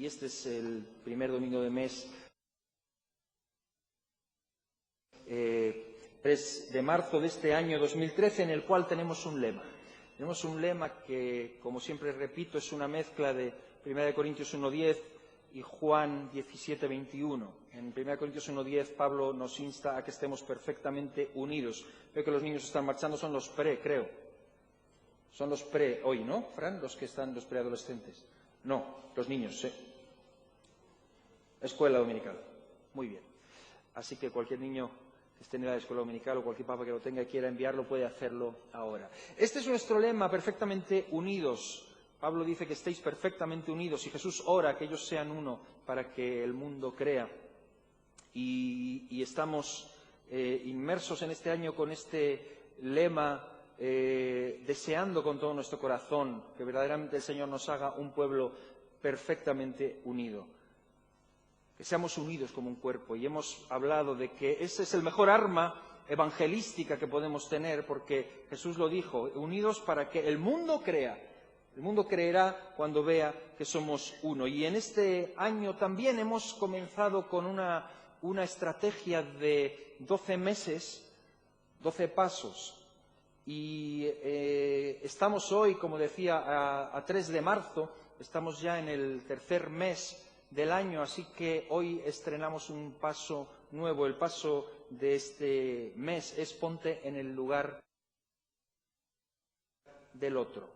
y este es el primer domingo de mes, 3 de marzo de este año 2013, en el cual tenemos un lema. Tenemos un lema que, como siempre repito, es una mezcla de 1 Corintios 1:10 y Juan 17:21. En 1 Corintios 1:10 Pablo nos insta a que estemos perfectamente unidos. Veo que los niños están marchando, son los creo. Son los hoy, ¿no, Fran? Los que están, los preadolescentes. No, los niños, Escuela dominical. Muy bien. Así que cualquier niño que esté en la escuela dominical o cualquier papá que lo tenga y quiera enviarlo puede hacerlo ahora. Este es nuestro lema, perfectamente unidos. Pablo dice que estéis perfectamente unidos y Jesús ora que ellos sean uno para que el mundo crea. Y estamos inmersos en este año con este lema, deseando con todo nuestro corazón que verdaderamente el Señor nos haga un pueblo perfectamente unido. Que seamos unidos como un cuerpo. Y hemos hablado de que ese es el mejor arma evangelística que podemos tener, porque Jesús lo dijo, unidos para que el mundo crea. El mundo creerá cuando vea que somos uno. Y en este año también hemos comenzado con una estrategia de 12 meses, 12 pasos. Y estamos hoy, como decía, a 3 de marzo, estamos ya en el tercer mes del año, así que hoy estrenamos un paso nuevo. El paso de este mes es ponte en el lugar del otro.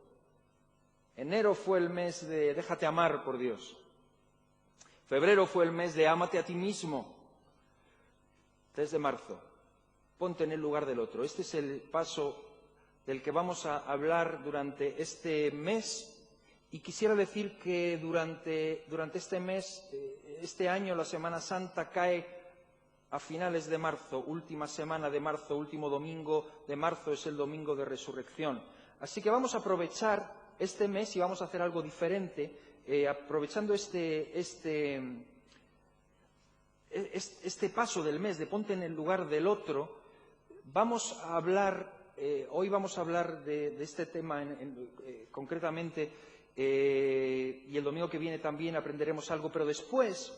Enero fue el mes de déjate amar por Dios. Febrero fue el mes de ámate a ti mismo. 3 de marzo, ponte en el lugar del otro. Este es el paso del que vamos a hablar durante este mes. Y quisiera decir que durante este mes, este año, la Semana Santa cae a finales de marzo, última semana de marzo, último domingo de marzo es el domingo de Resurrección. Así que vamos a aprovechar este mes y vamos a hacer algo diferente, aprovechando este paso del mes de ponte en el lugar del otro. Vamos a hablar, hoy vamos a hablar de este tema concretamente. Y el domingo que viene también aprenderemos algo, pero después,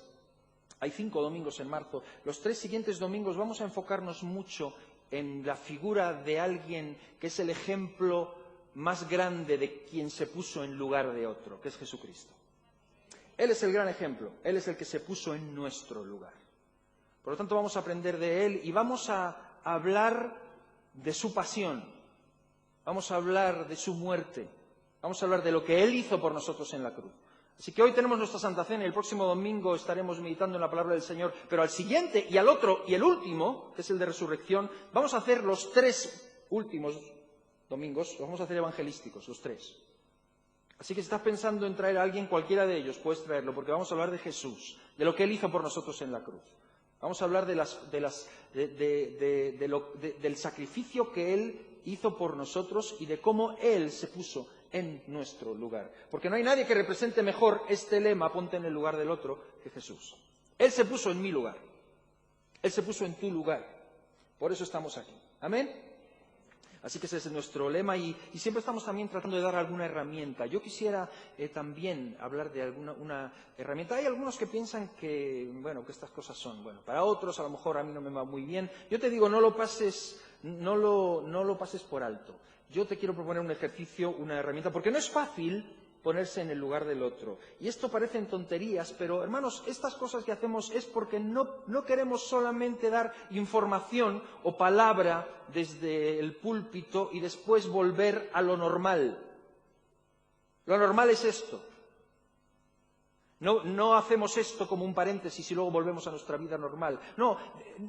hay 5 domingos en marzo, los 3 siguientes domingos vamos a enfocarnos mucho en la figura de alguien que es el ejemplo más grande de quien se puso en lugar de otro, que es Jesucristo. Él es el gran ejemplo, Él es el que se puso en nuestro lugar. Por lo tanto, vamos a aprender de Él y vamos a hablar de su pasión, vamos a hablar de su muerte. Vamos a hablar de lo que Él hizo por nosotros en la cruz. Así que hoy tenemos nuestra Santa Cena y el próximo domingo estaremos meditando en la palabra del Señor. Pero al siguiente y al otro y el último, que es el de Resurrección, vamos a hacer los 3 últimos domingos, los vamos a hacer evangelísticos, los 3. Así que si estás pensando en traer a alguien, cualquiera de ellos, puedes traerlo, porque vamos a hablar de Jesús, de lo que Él hizo por nosotros en la cruz. Vamos a hablar del sacrificio que Él hizo por nosotros y de cómo Él se puso en nuestro lugar. Porque no hay nadie que represente mejor este lema, ponte en el lugar del otro, que Jesús. Él se puso en mi lugar. Él se puso en tu lugar. Por eso estamos aquí. ¿Amén? Así que ese es nuestro lema y siempre estamos también tratando de dar alguna herramienta. Yo quisiera también hablar de una herramienta. Hay algunos que piensan que estas cosas son, para otros a lo mejor a mí no me va muy bien. Yo te digo, no lo pases por alto. Yo te quiero proponer un ejercicio, una herramienta, porque no es fácil ponerse en el lugar del otro. Y esto parecen tonterías, pero hermanos, estas cosas que hacemos es porque no queremos solamente dar información o palabra desde el púlpito y después volver a lo normal. Lo normal es esto. No hacemos esto como un paréntesis y luego volvemos a nuestra vida normal. No,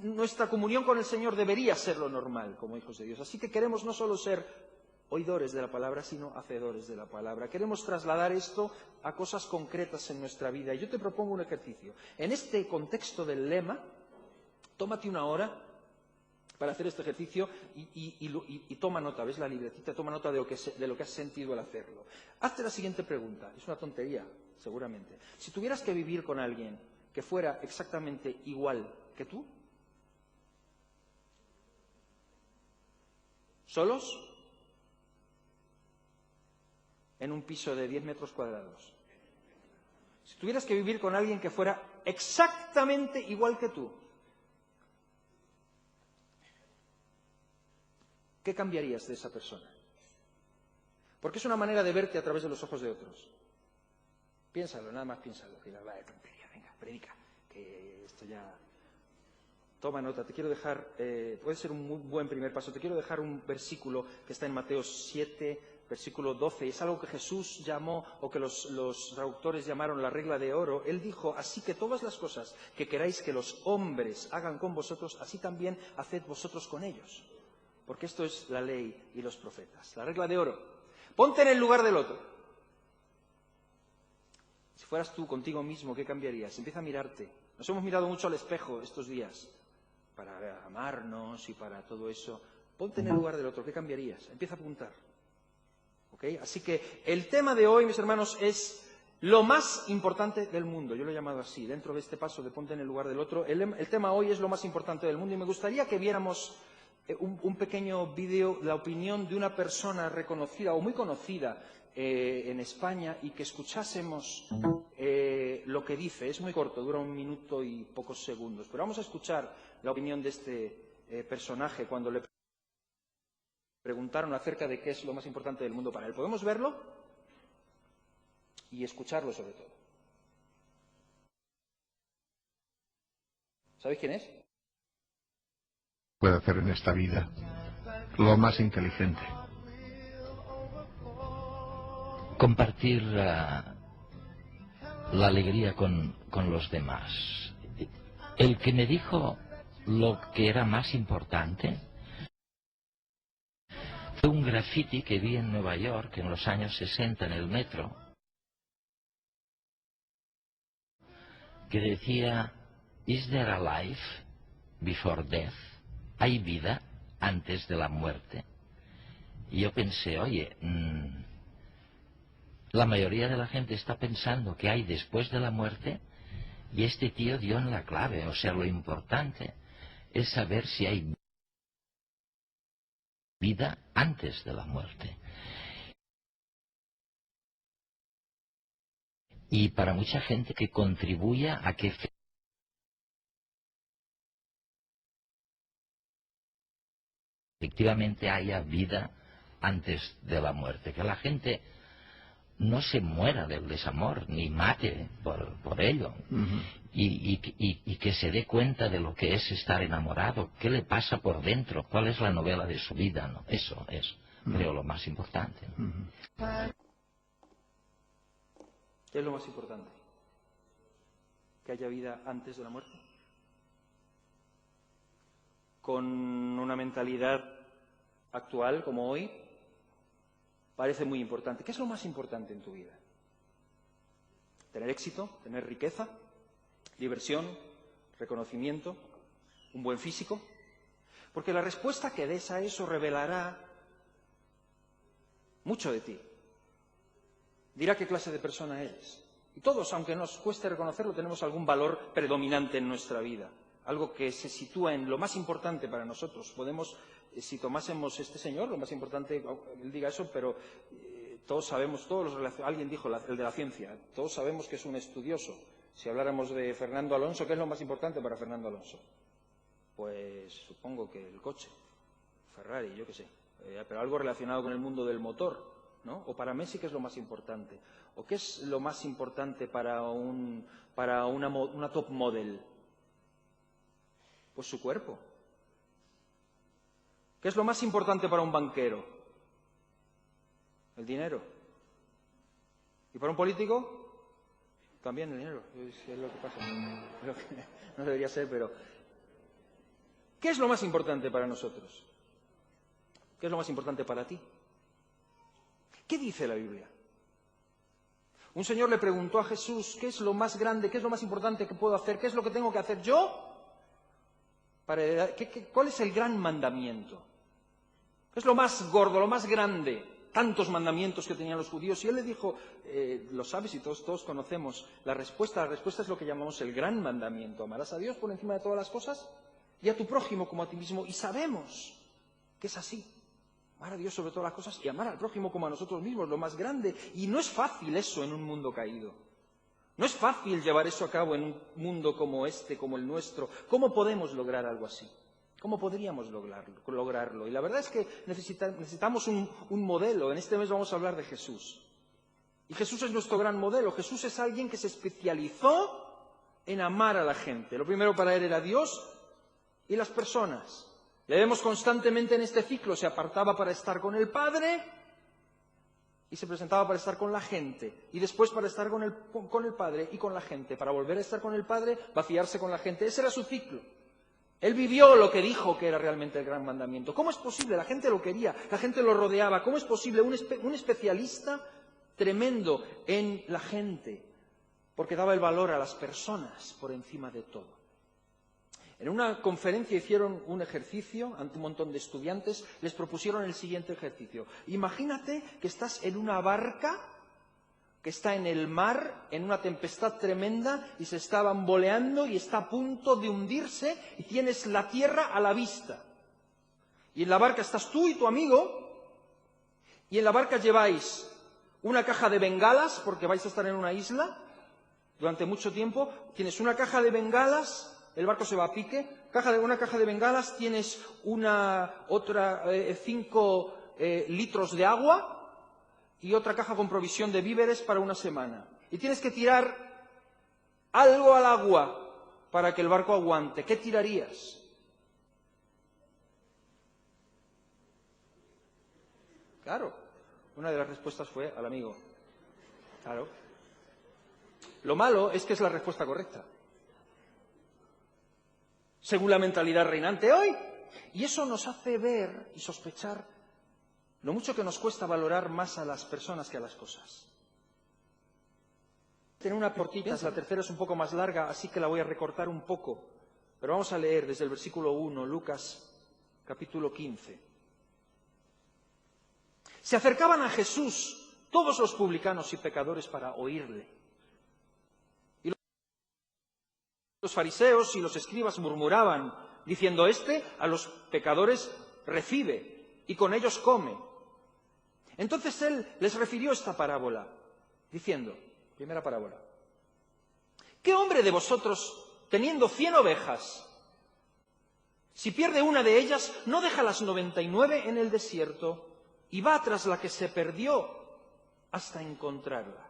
nuestra comunión con el Señor debería ser lo normal como hijos de Dios. Así que queremos no solo ser oidores de la palabra, sino hacedores de la palabra. Queremos trasladar esto a cosas concretas en nuestra vida. Y yo te propongo un ejercicio. En este contexto del lema, tómate una hora para hacer este ejercicio y toma nota, ¿ves la libretita? Toma nota de lo que has sentido al hacerlo. Hazte la siguiente pregunta. Es una tontería, seguramente. Si tuvieras que vivir con alguien que fuera exactamente igual que tú, ¿solos? En un piso de 10 metros cuadrados. Si tuvieras que vivir con alguien que fuera exactamente igual que tú, ¿qué cambiarías de esa persona? Porque es una manera de verte a través de los ojos de otros. Piénsalo, nada más piénsalo. Vaya tontería, venga, predica, que esto ya... Toma nota, te quiero dejar, puede ser un muy buen primer paso, te quiero dejar un versículo que está en Mateo 7, versículo 12. Es algo que Jesús llamó, o que los traductores llamaron la regla de oro. Él dijo, así que todas las cosas que queráis que los hombres hagan con vosotros, así también haced vosotros con ellos. Porque esto es la ley y los profetas. La regla de oro. Ponte en el lugar del otro. Si fueras tú contigo mismo, ¿qué cambiarías? Empieza a mirarte. Nos hemos mirado mucho al espejo estos días para amarnos y para todo eso. Ponte en el lugar del otro. ¿Qué cambiarías? Empieza a apuntar. ¿Okay? Así que el tema de hoy, mis hermanos, es lo más importante del mundo. Yo lo he llamado así, dentro de este paso de ponte en el lugar del otro. El tema hoy es lo más importante del mundo y me gustaría que viéramos un pequeño vídeo, la opinión de una persona reconocida o muy conocida en España y que escuchásemos lo que dice. Es muy corto, dura 1 minuto y pocos segundos, pero vamos a escuchar la opinión de este personaje cuando le preguntaron acerca de qué es lo más importante del mundo para él. ¿Podemos verlo? Y escucharlo sobre todo. ¿Sabéis quién es? Puede hacer en esta vida lo más inteligente. Compartir la alegría con los demás. El que me dijo lo que era más importante fue un graffiti que vi en Nueva York en los años 60 en el metro, que decía, ¿Is there a life before death? ¿Hay vida antes de la muerte? Y yo pensé, oye, la mayoría de la gente está pensando que hay después de la muerte y este tío dio en la clave. O sea, lo importante es saber si hay vida antes de la muerte. Y para mucha gente que contribuya a que efectivamente haya vida antes de la muerte, que la gente no se muera del desamor ni mate por ello. Y que se dé cuenta de lo que es estar enamorado, qué le pasa por dentro, cuál es la novela de su vida, ¿no? Eso es, creo, lo más importante, ¿no? ¿Qué es lo más importante? ¿Que haya vida antes de la muerte? Con una mentalidad actual como hoy, parece muy importante. ¿Qué es lo más importante en tu vida? ¿Tener éxito? ¿Tener riqueza? ¿Diversión? ¿Reconocimiento? ¿Un buen físico? Porque la respuesta que des a eso revelará mucho de ti. Dirá qué clase de persona eres. Y todos, aunque nos cueste reconocerlo, tenemos algún valor predominante en nuestra vida. Algo que se sitúa en lo más importante para nosotros. Podemos, si tomásemos este señor, lo más importante, él diga eso, pero todos sabemos, alguien dijo, el de la ciencia, todos sabemos que es un estudioso. Si habláramos de Fernando Alonso, ¿qué es lo más importante para Fernando Alonso? Pues supongo que el coche, Ferrari, yo qué sé, pero algo relacionado con el mundo del motor, ¿no? O para Messi, ¿qué es lo más importante? ¿O qué es lo más importante para una top model? Pues su cuerpo. ¿Qué es lo más importante para un banquero? El dinero. ¿Y para un político? También el dinero. Es lo que pasa. No debería ser, pero... ¿Qué es lo más importante para nosotros? ¿Qué es lo más importante para ti? ¿Qué dice la Biblia? Un señor le preguntó a Jesús, ¿qué es lo más grande, qué es lo más importante que puedo hacer? ¿Qué es lo que tengo que hacer yo? ¿Cuál es el gran mandamiento? ¿Qué es lo más gordo, lo más grande? Tantos mandamientos que tenían los judíos. Y él le dijo, lo sabes y todos conocemos, la respuesta es lo que llamamos el gran mandamiento. Amarás a Dios por encima de todas las cosas y a tu prójimo como a ti mismo. Y sabemos que es así. Amar a Dios sobre todas las cosas y amar al prójimo como a nosotros mismos, lo más grande. Y no es fácil eso en un mundo caído. No es fácil llevar eso a cabo en un mundo como este, como el nuestro. ¿Cómo podemos lograr algo así? ¿Cómo podríamos lograrlo? Y la verdad es que necesitamos un modelo. En este mes vamos a hablar de Jesús. Y Jesús es nuestro gran modelo. Jesús es alguien que se especializó en amar a la gente. Lo primero para él era Dios y las personas. Le vemos constantemente en este ciclo. Se apartaba para estar con el Padre y se presentaba para estar con la gente. Y después para estar con el Padre y con la gente. Para volver a estar con el Padre, vaciarse con la gente. Ese era su ciclo. Él vivió lo que dijo que era realmente el gran mandamiento. ¿Cómo es posible? La gente lo quería, la gente lo rodeaba. ¿Cómo es posible? Un especialista tremendo en la gente, porque daba el valor a las personas por encima de todo. En una conferencia hicieron un ejercicio ante un montón de estudiantes, les propusieron el siguiente ejercicio. Imagínate que estás en una barca que está en el mar, en una tempestad tremenda, y se está bamboleando y está a punto de hundirse, y tienes la tierra a la vista. Y en la barca estás tú y tu amigo, y en la barca lleváis una caja de bengalas, porque vais a estar en una isla durante mucho tiempo. Tienes una caja de bengalas, el barco se va a pique, una caja de bengalas, tienes 5 litros de agua, y otra caja con provisión de víveres para una semana. Y tienes que tirar algo al agua para que el barco aguante. ¿Qué tirarías? Claro, una de las respuestas fue al amigo. Claro. Lo malo es que es la respuesta correcta, según la mentalidad reinante hoy. Y eso nos hace ver y sospechar lo mucho que nos cuesta valorar más a las personas que a las cosas. Tiene una cortita, la tercera es un poco más larga, así que la voy a recortar un poco. Pero vamos a leer desde el versículo 1, Lucas, capítulo 15. Se acercaban a Jesús todos los publicanos y pecadores para oírle. Y los fariseos y los escribas murmuraban, diciendo: este a los pecadores recibe y con ellos come. Entonces él les refirió esta parábola, diciendo, primera parábola: ¿qué hombre de vosotros, teniendo 100 ovejas, si pierde una de ellas, no deja las 99 en el desierto y va tras la que se perdió hasta encontrarla?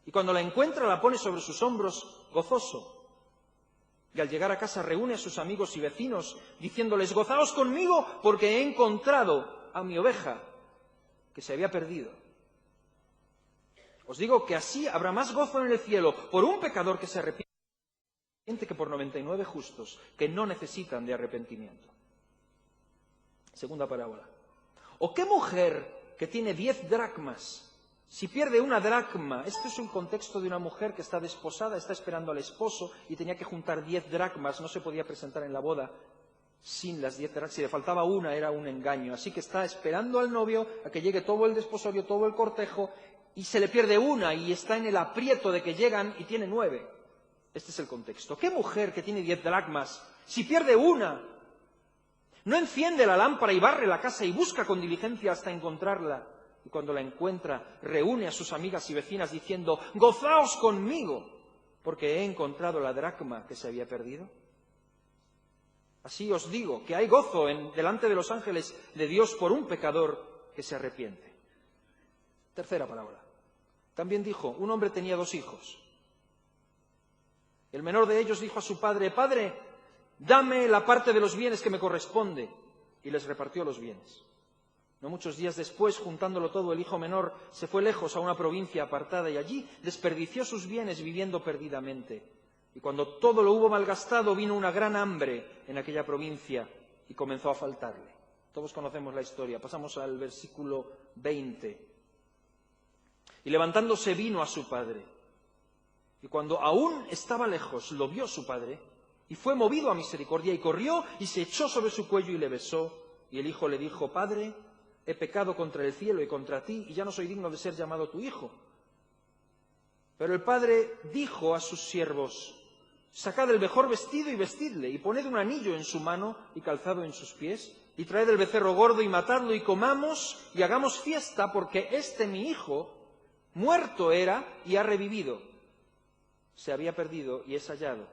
Y cuando la encuentra, la pone sobre sus hombros gozoso. Y al llegar a casa reúne a sus amigos y vecinos, diciéndoles: gozaos conmigo, porque he encontrado a mi oveja que se había perdido. Os digo que así habrá más gozo en el cielo por un pecador que se arrepiente que por 99 justos que no necesitan de arrepentimiento. Segunda parábola. ¿O qué mujer que tiene 10 dracmas, si pierde una dracma? Este es un contexto de una mujer que está desposada, está esperando al esposo y tenía que juntar 10 dracmas, no se podía presentar en la boda sin las 10 dracmas. Si le faltaba una, era un engaño. Así que está esperando al novio a que llegue todo el desposorio, todo el cortejo, y se le pierde una y está en el aprieto de que llegan y tiene 9. Este es el contexto. ¿Qué mujer que tiene 10 dracmas, si pierde una, no enciende la lámpara y barre la casa y busca con diligencia hasta encontrarla? Y cuando la encuentra, reúne a sus amigas y vecinas diciendo: gozaos conmigo, porque he encontrado la dracma que se había perdido. Así os digo que hay gozo delante de los ángeles de Dios por un pecador que se arrepiente. Tercera parábola. También dijo: un hombre tenía 2 hijos. El menor de ellos dijo a su padre: Padre, dame la parte de los bienes que me corresponde. Y les repartió los bienes. No muchos días después, juntándolo todo, el hijo menor se fue lejos a una provincia apartada y allí desperdició sus bienes viviendo perdidamente. Y cuando todo lo hubo malgastado, vino una gran hambre en aquella provincia y comenzó a faltarle. Todos conocemos la historia. Pasamos al versículo 20. Y levantándose vino a su padre. Y cuando aún estaba lejos, lo vio su padre y fue movido a misericordia y corrió y se echó sobre su cuello y le besó. Y el hijo le dijo: Padre, he pecado contra el cielo y contra ti y ya no soy digno de ser llamado tu hijo. Pero el padre dijo a sus siervos: sacad el mejor vestido y vestidle, y poned un anillo en su mano y calzado en sus pies, y traed el becerro gordo y matadlo, y comamos y hagamos fiesta, porque este mi hijo muerto era y ha revivido, se había perdido y es hallado,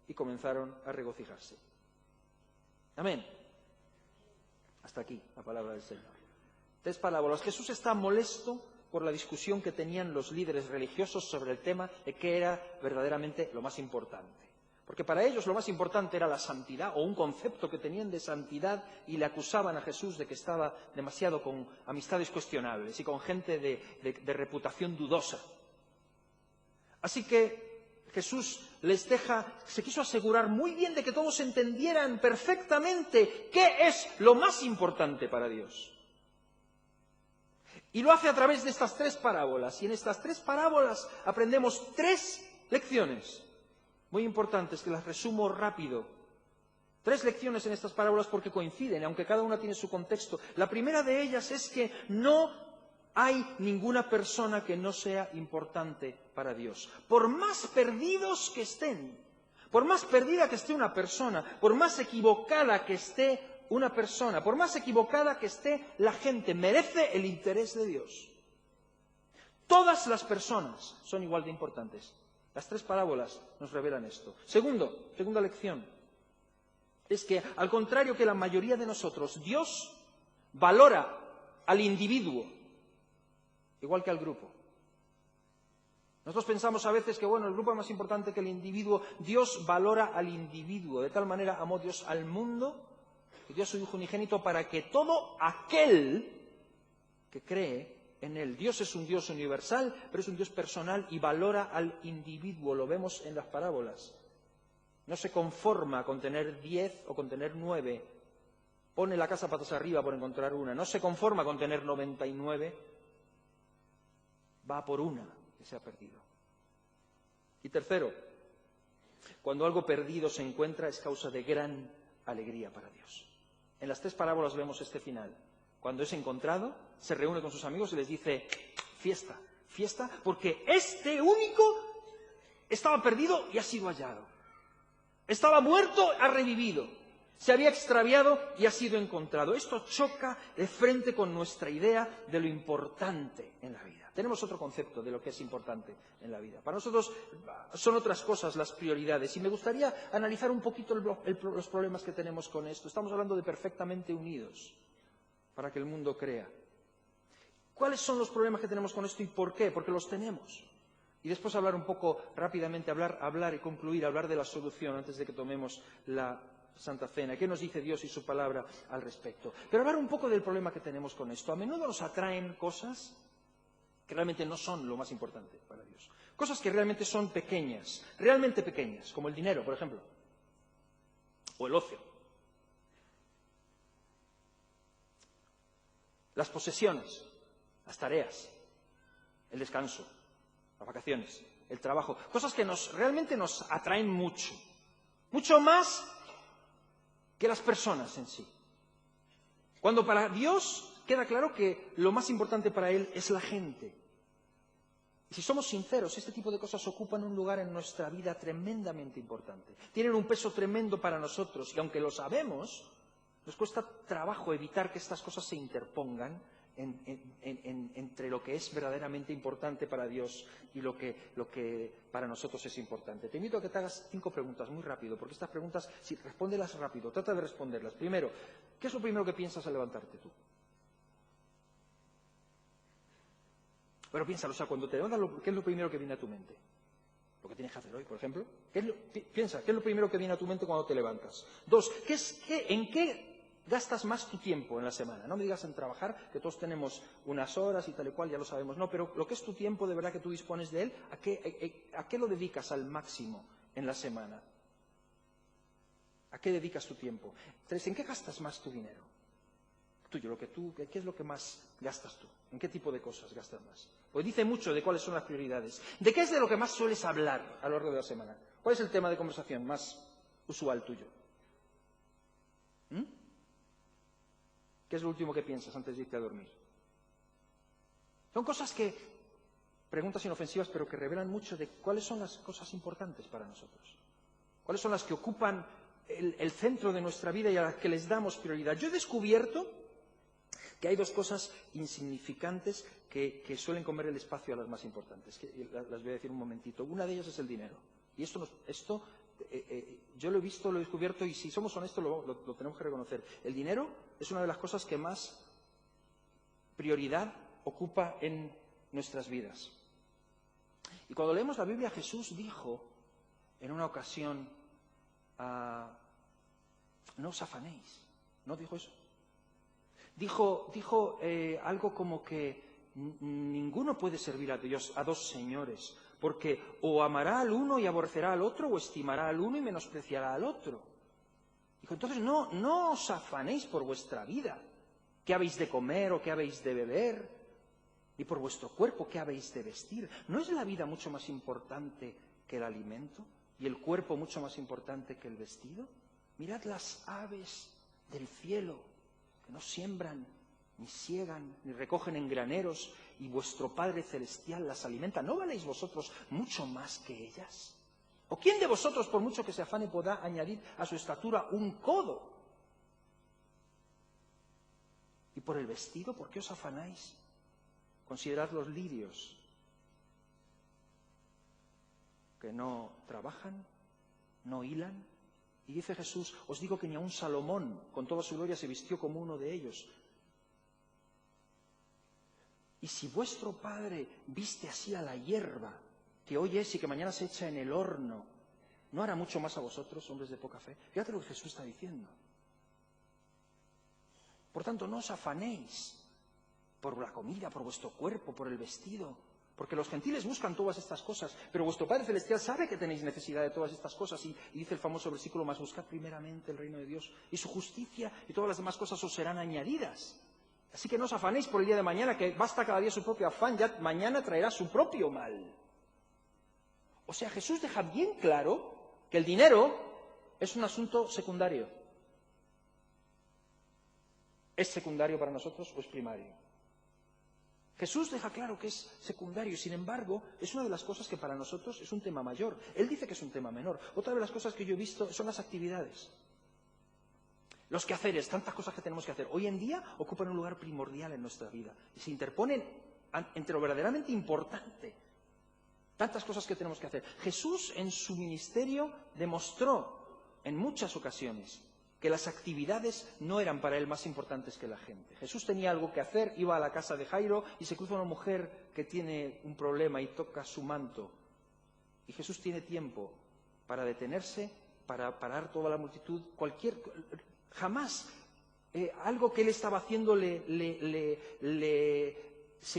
y comenzaron a regocijarse. Amén. Hasta aquí la palabra del Señor. 3 parábolas. Jesús está molesto por la discusión que tenían los líderes religiosos sobre el tema de qué era verdaderamente lo más importante. Porque para ellos lo más importante era la santidad, o un concepto que tenían de santidad, y le acusaban a Jesús de que estaba demasiado con amistades cuestionables y con gente de reputación dudosa. Así que Jesús se quiso asegurar muy bien de que todos entendieran perfectamente qué es lo más importante para Dios. Y lo hace a través de estas 3 parábolas. Y en estas 3 parábolas aprendemos 3 lecciones muy importantes, que las resumo rápido. 3 lecciones en estas parábolas porque coinciden, aunque cada una tiene su contexto. La primera de ellas es que no hay ninguna persona que no sea importante para Dios. Por más perdidos que estén, por más perdida que esté una persona, por más equivocada que esté una persona, por más equivocada que esté la gente, merece el interés de Dios. Todas las personas son igual de importantes. Las 3 parábolas nos revelan esto. Segunda lección, es que al contrario que la mayoría de nosotros, Dios valora al individuo igual que al grupo. Nosotros pensamos a veces que, bueno, el grupo es más importante que el individuo. Dios valora al individuo. De tal manera amó Dios al mundo, que dio a su Hijo unigénito para que todo aquel que cree en Él. Dios es un Dios universal, pero es un Dios personal y valora al individuo. Lo vemos en las parábolas. No se conforma con tener 10 o con tener 9. Pone la casa patas arriba por encontrar una. No se conforma con tener 99. Va por una que se ha perdido. Y tercero, cuando algo perdido se encuentra es causa de gran alegría para Dios. En las 3 parábolas vemos este final. Cuando es encontrado, se reúne con sus amigos y les dice, fiesta, fiesta, porque este único estaba perdido y ha sido hallado. Estaba muerto, ha revivido. Se había extraviado y ha sido encontrado. Esto choca de frente con nuestra idea de lo importante en la vida. Tenemos otro concepto de lo que es importante en la vida. Para nosotros son otras cosas las prioridades. Y me gustaría analizar un poquito los problemas que tenemos con esto. Estamos hablando de perfectamente unidos para que el mundo crea. ¿Cuáles son los problemas que tenemos con esto y por qué? Porque los tenemos. Y después hablar un poco rápidamente, hablar y concluir, hablar de la solución antes de que tomemos la Santa Cena. ¿Qué nos dice Dios y su palabra al respecto? Pero hablar un poco del problema que tenemos con esto. A menudo nos atraen cosas que realmente no son lo más importante para Dios. Cosas que realmente son pequeñas, realmente pequeñas, como el dinero, por ejemplo, o el ocio. Las posesiones, las tareas, el descanso, las vacaciones, el trabajo, cosas que realmente nos atraen mucho, mucho más que las personas en sí. Cuando para Dios queda claro que lo más importante para Él es la gente. Y si somos sinceros, este tipo de cosas ocupan un lugar en nuestra vida tremendamente importante. Tienen un peso tremendo para nosotros y aunque lo sabemos, nos cuesta trabajo evitar que estas cosas se interpongan entre lo que es verdaderamente importante para Dios y lo que para nosotros es importante. Te invito a que te hagas 5 preguntas muy rápido, porque estas preguntas, si respóndelas rápido, trata de responderlas. Primero, ¿qué es lo primero que piensas al levantarte tú? Pero piénsalo, o sea, cuando te levantas, ¿qué es lo primero que viene a tu mente? Lo que tienes que hacer hoy, por ejemplo. Piensa, ¿qué es lo primero que viene a tu mente cuando te levantas? 2, ¿en qué gastas más tu tiempo en la semana? No me digas en trabajar, que todos tenemos unas horas y tal y cual, ya lo sabemos. No, pero lo que es tu tiempo, de verdad que tú dispones de él, ¿a qué lo dedicas al máximo en la semana? ¿A qué dedicas tu tiempo? 3, ¿en qué gastas más tu dinero? Tuyo, ¿qué es lo que más gastas tú? ¿En qué tipo de cosas gastas más? Pues dice mucho de cuáles son las prioridades. ¿De qué es de lo que más sueles hablar a lo largo de la semana? ¿Cuál es el tema de conversación más usual tuyo? ¿Qué es lo último que piensas antes de irte a dormir? Son cosas preguntas inofensivas, pero que revelan mucho de cuáles son las cosas importantes para nosotros. ¿Cuáles son las que ocupan el centro de nuestra vida y a las que les damos prioridad? Yo he descubierto que hay dos cosas insignificantes que suelen comer el espacio a las más importantes. Las voy a decir un momentito. Una de ellas es el dinero. Y esto yo lo he visto, lo he descubierto, y si somos honestos lo tenemos que reconocer. El dinero es una de las cosas que más prioridad ocupa en nuestras vidas. Y cuando leemos la Biblia, Jesús dijo en una ocasión, no os afanéis. ¿No dijo eso? Dijo algo como que ninguno puede servir a Dios, a dos señores, porque o amará al uno y aborrecerá al otro, o estimará al uno y menospreciará al otro. Dijo, entonces no os afanéis por vuestra vida, qué habéis de comer o qué habéis de beber, ni por vuestro cuerpo qué habéis de vestir. ¿No es la vida mucho más importante que el alimento y el cuerpo mucho más importante que el vestido? Mirad las aves del cielo, que no siembran, ni siegan, ni recogen en graneros, y vuestro Padre Celestial las alimenta. ¿No valéis vosotros mucho más que ellas? ¿O quién de vosotros, por mucho que se afane, podrá añadir a su estatura un codo? Y por el vestido, ¿por qué os afanáis? Considerad los lirios, que no trabajan, no hilan. Y dice Jesús, os digo que ni aun Salomón, con toda su gloria, se vistió como uno de ellos. Y si vuestro Padre viste así a la hierba, que hoy es y que mañana se echa en el horno, ¿no hará mucho más a vosotros, hombres de poca fe? Fíjate lo que Jesús está diciendo. Por tanto, no os afanéis por la comida, por vuestro cuerpo, por el vestido, porque los gentiles buscan todas estas cosas, pero vuestro Padre Celestial sabe que tenéis necesidad de todas estas cosas, y dice el famoso versículo, mas buscad primeramente el reino de Dios y su justicia, y todas las demás cosas os serán añadidas. Así que no os afanéis por el día de mañana, que basta cada día su propio afán, ya mañana traerá su propio mal. O sea, Jesús deja bien claro que el dinero es un asunto secundario. ¿Es secundario para nosotros o es primario? Jesús deja claro que es secundario, sin embargo, es una de las cosas que para nosotros es un tema mayor. Él dice que es un tema menor. Otra de las cosas que yo he visto son las actividades. Los quehaceres, tantas cosas que tenemos que hacer. Hoy en día ocupan un lugar primordial en nuestra vida y se interponen entre lo verdaderamente importante. Tantas cosas que tenemos que hacer. Jesús en su ministerio demostró en muchas ocasiones que las actividades no eran para él más importantes que la gente. Jesús tenía algo que hacer, iba a la casa de Jairo y se cruza una mujer que tiene un problema y toca su manto. Y Jesús tiene tiempo para detenerse, para parar toda la multitud, jamás algo que él estaba haciendo se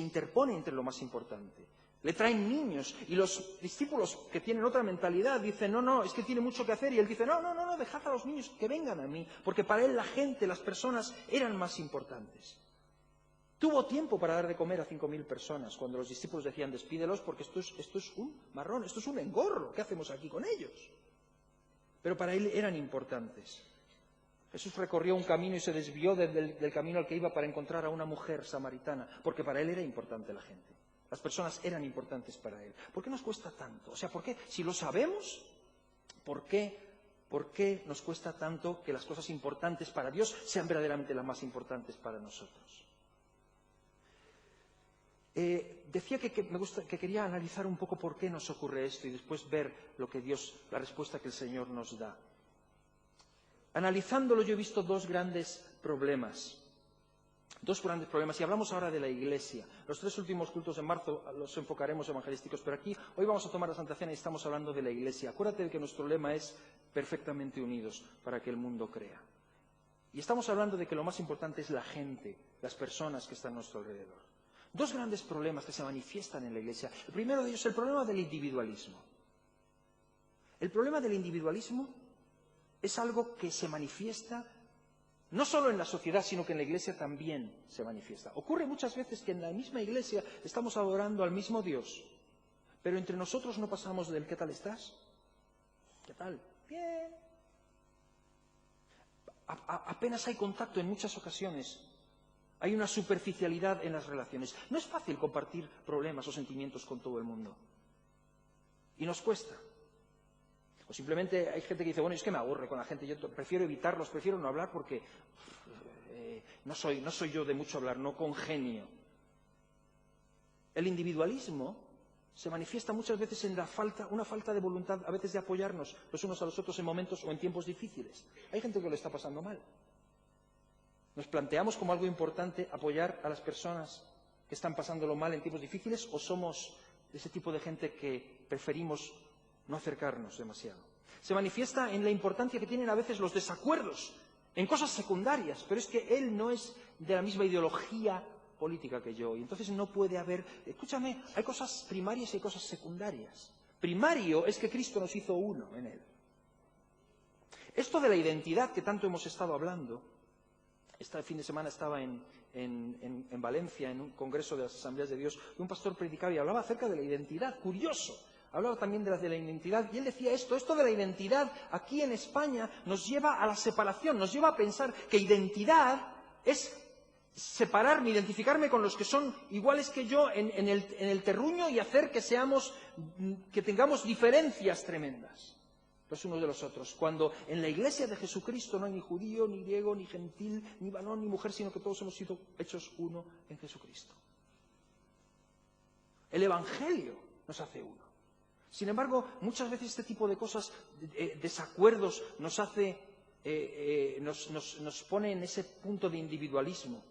interpone entre lo más importante. Le traen niños y los discípulos que tienen otra mentalidad dicen, no, es que tiene mucho que hacer. Y él dice, no, dejad a los niños que vengan a mí, porque para él la gente, las personas eran más importantes. Tuvo tiempo para dar de comer a 5.000 personas cuando los discípulos decían, despídelos porque esto es un marrón, esto es un engorro, ¿qué hacemos aquí con ellos? Pero para él eran importantes. Jesús recorrió un camino y se desvió del camino al que iba para encontrar a una mujer samaritana, porque para él era importante la gente. Las personas eran importantes para él. ¿Por qué nos cuesta tanto? O sea, ¿por qué? Si lo sabemos, ¿por qué nos cuesta tanto que las cosas importantes para Dios sean verdaderamente las más importantes para nosotros? Decía que quería analizar un poco por qué nos ocurre esto y después ver la respuesta que el Señor nos da. Analizándolo yo he visto dos grandes problemas. Y hablamos ahora de la Iglesia. Los 3 últimos cultos de marzo los enfocaremos evangelísticos, pero aquí hoy vamos a tomar la Santa Cena y estamos hablando de la Iglesia. Acuérdate de que nuestro lema es perfectamente unidos para que el mundo crea. Y estamos hablando de que lo más importante es la gente, las personas que están a nuestro alrededor. Dos grandes problemas que se manifiestan en la Iglesia. El primero de ellos es el problema del individualismo. El problema del individualismo es algo que se manifiesta no solo en la sociedad, sino que en la Iglesia también se manifiesta. Ocurre muchas veces que en la misma Iglesia estamos adorando al mismo Dios, pero entre nosotros no pasamos del ¿qué tal estás? ¿Qué tal? Bien. Apenas hay contacto en muchas ocasiones. Hay una superficialidad en las relaciones. No es fácil compartir problemas o sentimientos con todo el mundo. Y nos cuesta. O simplemente hay gente que dice, bueno, es que me aburre con la gente, yo prefiero evitarlos, prefiero no hablar porque no soy yo de mucho hablar, no congenio. El individualismo se manifiesta muchas veces en una falta de voluntad, a veces de apoyarnos los unos a los otros en momentos o en tiempos difíciles. Hay gente que lo está pasando mal. ¿Nos planteamos como algo importante apoyar a las personas que están pasándolo mal en tiempos difíciles o somos ese tipo de gente que preferimos no acercarnos demasiado? Se manifiesta en la importancia que tienen a veces los desacuerdos en cosas secundarias, pero es que él no es de la misma ideología política que yo, y entonces no puede haber... Escúchame, hay cosas primarias y hay cosas secundarias. Primario es que Cristo nos hizo uno en él. Esto de la identidad que tanto hemos estado hablando, este fin de semana estaba en Valencia, en un congreso de las Asambleas de Dios, y un pastor predicaba y hablaba acerca de la identidad, curioso. Hablaba también de la identidad, y él decía esto de la identidad aquí en España nos lleva a la separación, nos lleva a pensar que identidad es separarme, identificarme con los que son iguales que yo en el terruño y hacer que tengamos diferencias tremendas los unos de los otros, cuando en la Iglesia de Jesucristo no hay ni judío, ni griego, ni gentil, ni varón, ni mujer, sino que todos hemos sido hechos uno en Jesucristo. El Evangelio nos hace uno. Sin embargo, muchas veces este tipo de cosas, desacuerdos, nos pone en ese punto de individualismo.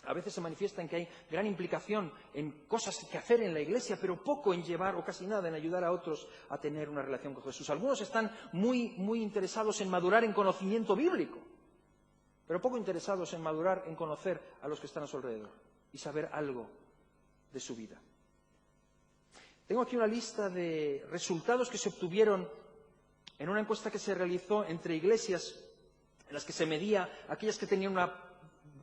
A veces se manifiesta en que hay gran implicación en cosas que hacer en la Iglesia, pero poco en llevar, o casi nada, en ayudar a otros a tener una relación con Jesús. Algunos están muy interesados en madurar en conocimiento bíblico, pero poco interesados en madurar en conocer a los que están a su alrededor y saber algo de su vida. Tengo aquí una lista de resultados que se obtuvieron en una encuesta que se realizó entre iglesias en las que se medía aquellas que tenían una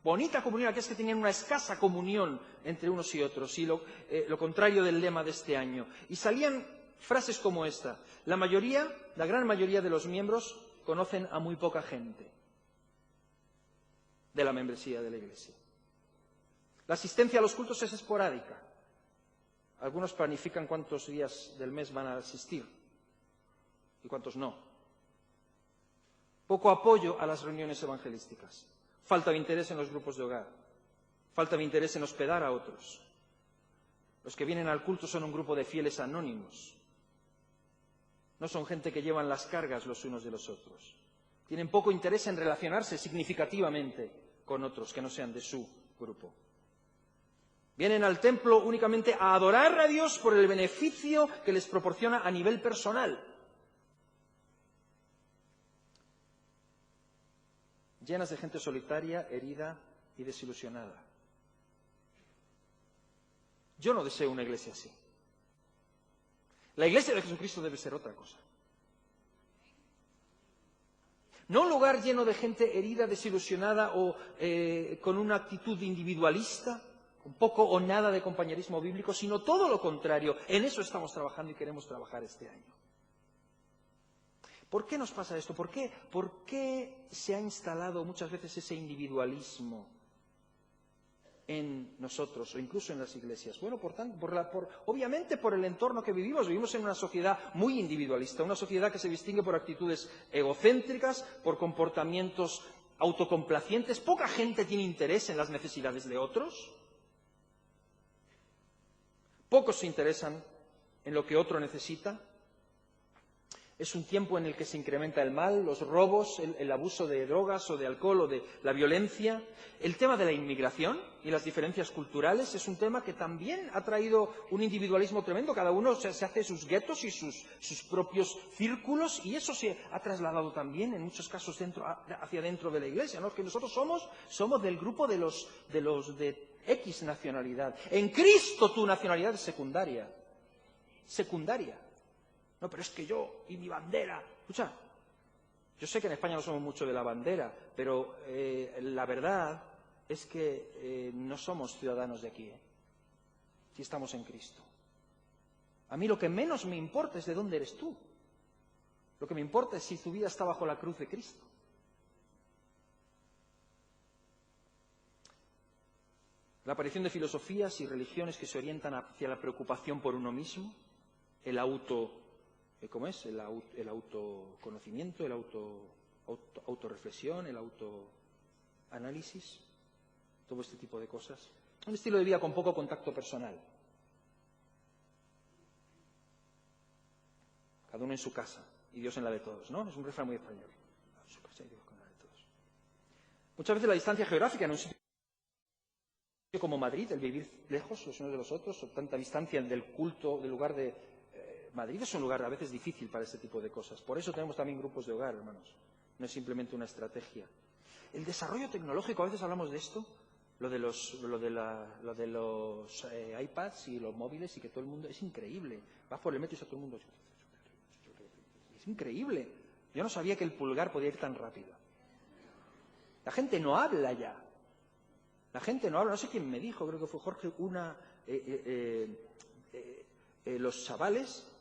bonita comunión, aquellas que tenían una escasa comunión entre unos y otros, y lo contrario del lema de este año. Y salían frases como esta: la gran mayoría de los miembros conocen a muy poca gente de la membresía de la Iglesia. La asistencia a los cultos es esporádica. Algunos planifican cuántos días del mes van a asistir y cuántos no. Poco apoyo a las reuniones evangelísticas. Falta de interés en los grupos de hogar. Falta de interés en hospedar a otros. Los que vienen al culto son un grupo de fieles anónimos. No son gente que llevan las cargas los unos de los otros. Tienen poco interés en relacionarse significativamente con otros que no sean de su grupo. Vienen al templo únicamente a adorar a Dios por el beneficio que les proporciona a nivel personal. Llenas de gente solitaria, herida y desilusionada. Yo no deseo una iglesia así. La iglesia de Jesucristo debe ser otra cosa. No un lugar lleno de gente herida, desilusionada o con una actitud individualista, con poco o nada de compañerismo bíblico, sino todo lo contrario. En eso estamos trabajando y queremos trabajar este año. ¿Por qué nos pasa esto? ¿Por qué se ha instalado muchas veces ese individualismo en nosotros o incluso en las iglesias? Bueno, obviamente por el entorno que vivimos. Vivimos en una sociedad muy individualista, una sociedad que se distingue por actitudes egocéntricas, por comportamientos autocomplacientes. Poca gente tiene interés en las necesidades de otros. Pocos se interesan en lo que otro necesita. Es un tiempo en el que se incrementa el mal, los robos, el abuso de drogas o de alcohol o de la violencia. El tema de la inmigración y las diferencias culturales es un tema que también ha traído un individualismo tremendo. Cada uno se hace sus guetos y sus propios círculos, y eso se ha trasladado también en muchos casos hacia dentro de la Iglesia, ¿no? Que nosotros somos del grupo de los de X nacionalidad. En Cristo tu nacionalidad es secundaria. Secundaria. No, pero es que yo y mi bandera. Escucha, yo sé que en España no somos mucho de la bandera, pero la verdad es que no somos ciudadanos de aquí, si estamos en Cristo. A mí lo que menos me importa es de dónde eres tú. Lo que me importa es si tu vida está bajo la cruz de Cristo. La aparición de filosofías y religiones que se orientan hacia la preocupación por uno mismo, el autoconocimiento, autorreflexión, el autoanálisis. todo este tipo de cosas. Un estilo de vida con poco contacto personal. Cada uno en su casa y Dios en la de todos, ¿no? Es un refrán muy español. En su casa y Dios en la de todos. Muchas veces la distancia geográfica en un sitio como Madrid, el vivir lejos los unos de los otros, o tanta distancia del culto, del lugar de... Madrid es un lugar a veces difícil para este tipo de cosas. Por eso tenemos también grupos de hogar, hermanos. No es simplemente una estrategia. El desarrollo tecnológico, a veces hablamos de esto, lo de los iPads y los móviles y que todo el mundo... Es increíble. Vas por el metro y está todo el mundo... Es increíble. Yo no sabía que el pulgar podía ir tan rápido. La gente no habla ya. La gente no habla. No sé quién me dijo, creo que fue Jorge, los chavales,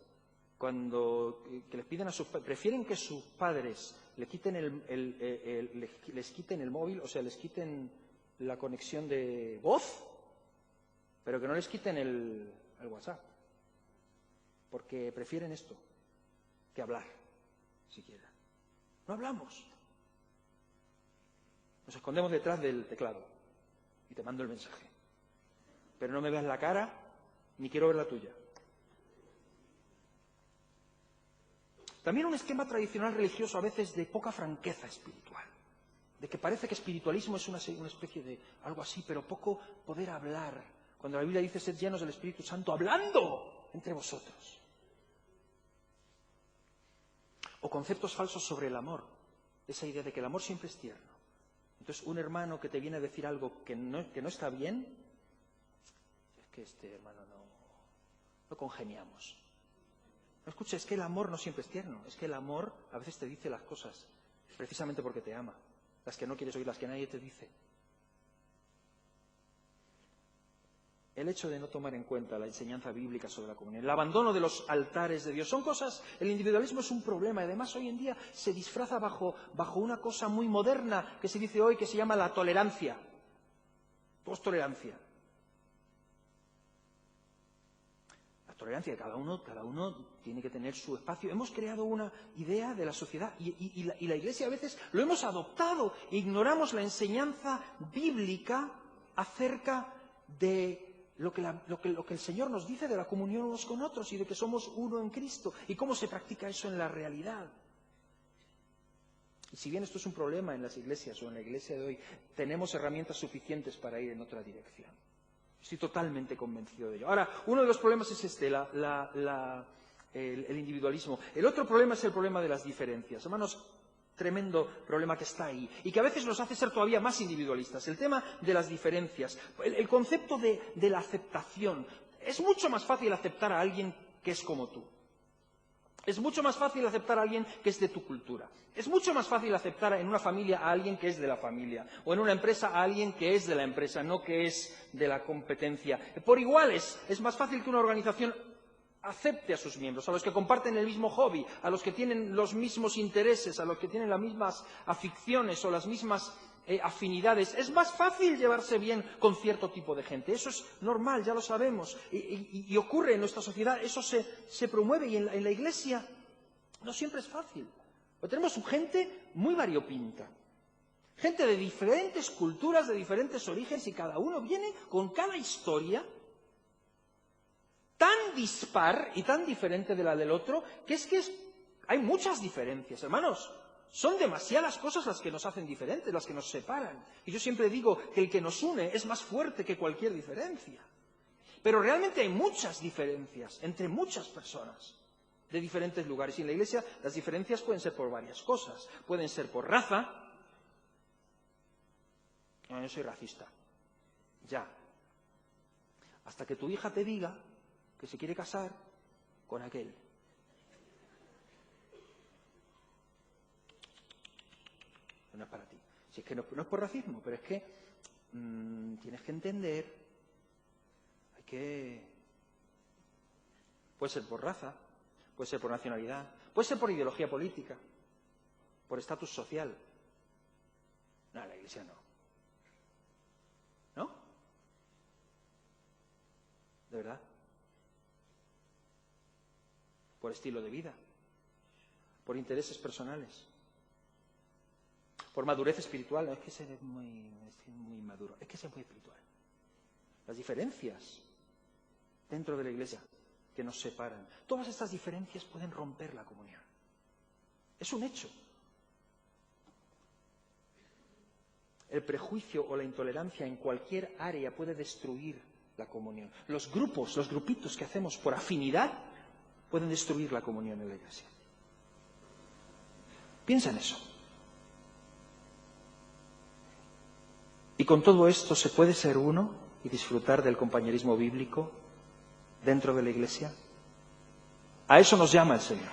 cuando que les piden a sus prefieren que sus padres les quiten les quiten el móvil, o sea, les quiten la conexión de voz, pero que no les quiten el WhatsApp. Porque prefieren esto que hablar, siquiera. No hablamos. Nos escondemos detrás del teclado y te mando el mensaje. Pero no me veas la cara, ni quiero ver la tuya. También un esquema tradicional religioso a veces de poca franqueza espiritual. De que parece que espiritualismo es una especie de algo así, pero poco poder hablar. Cuando la Biblia dice sed llenos del Espíritu Santo, hablando entre vosotros. O conceptos falsos sobre el amor. Esa idea de que el amor siempre es tierno. Entonces, un hermano que te viene a decir algo que no está bien, es que este hermano no congeniamos. No, escucha, es que el amor no siempre es tierno. Es que el amor a veces te dice las cosas precisamente porque te ama. Las que no quieres oír, las que nadie te dice. El hecho de no tomar en cuenta la enseñanza bíblica sobre la comunión, el abandono de los altares de Dios, son cosas, el individualismo es un problema y además hoy en día se disfraza bajo una cosa muy moderna que se dice hoy que se llama la tolerancia, postolerancia. La tolerancia de cada uno tiene que tener su espacio. Hemos creado una idea de la sociedad y la Iglesia a veces lo hemos adoptado e ignoramos la enseñanza bíblica acerca de lo que el Señor nos dice de la comunión unos con otros y de que somos uno en Cristo y cómo se practica eso en la realidad. Y si bien esto es un problema en las iglesias o en la iglesia de hoy, tenemos herramientas suficientes para ir en otra dirección. Estoy totalmente convencido de ello. Ahora, uno de los problemas es este, el individualismo. El otro problema es el problema de las diferencias. Hermanos, tremendo problema que está ahí y que a veces nos hace ser todavía más individualistas. El tema de las diferencias, el concepto de la aceptación. Es mucho más fácil aceptar a alguien que es como tú. Es mucho más fácil aceptar a alguien que es de tu cultura. Es mucho más fácil aceptar en una familia a alguien que es de la familia. O en una empresa a alguien que es de la empresa, no que es de la competencia. Por iguales, es más fácil que una organización acepte a sus miembros, a los que comparten el mismo hobby, a los que tienen los mismos intereses, a los que tienen las mismas aficiones o las mismas afinidades. Es más fácil llevarse bien con cierto tipo de gente. Eso es normal, ya lo sabemos. Y ocurre en nuestra sociedad, eso se promueve. Y en la Iglesia no siempre es fácil. Pero tenemos gente muy variopinta. Gente de diferentes culturas, de diferentes orígenes, y cada uno viene con cada historia tan dispar y tan diferente de la del otro, que hay muchas diferencias, hermanos. Son demasiadas cosas las que nos hacen diferentes, las que nos separan. Y yo siempre digo que el que nos une es más fuerte que cualquier diferencia. Pero realmente hay muchas diferencias entre muchas personas de diferentes lugares. Y en la Iglesia las diferencias pueden ser por varias cosas. Pueden ser por raza. No, yo soy racista. Ya. Hasta que tu hija te diga que se quiere casar con aquel. No es para ti. Si es que no es por racismo, pero es que tienes que entender, puede ser por raza, puede ser por nacionalidad, puede ser por ideología política, por estatus social. No, la Iglesia no. ¿No? ¿De verdad? Por estilo de vida, por intereses personales. Por madurez espiritual, no es que sea muy maduro, es que sea muy espiritual. Las diferencias dentro de la Iglesia que nos separan, todas estas diferencias pueden romper la comunión. Es un hecho. El prejuicio o la intolerancia en cualquier área puede destruir la comunión. Los grupitos que hacemos por afinidad pueden destruir la comunión en la Iglesia. Piensa en eso. Y con todo esto se puede ser uno y disfrutar del compañerismo bíblico dentro de la Iglesia. A eso nos llama el Señor.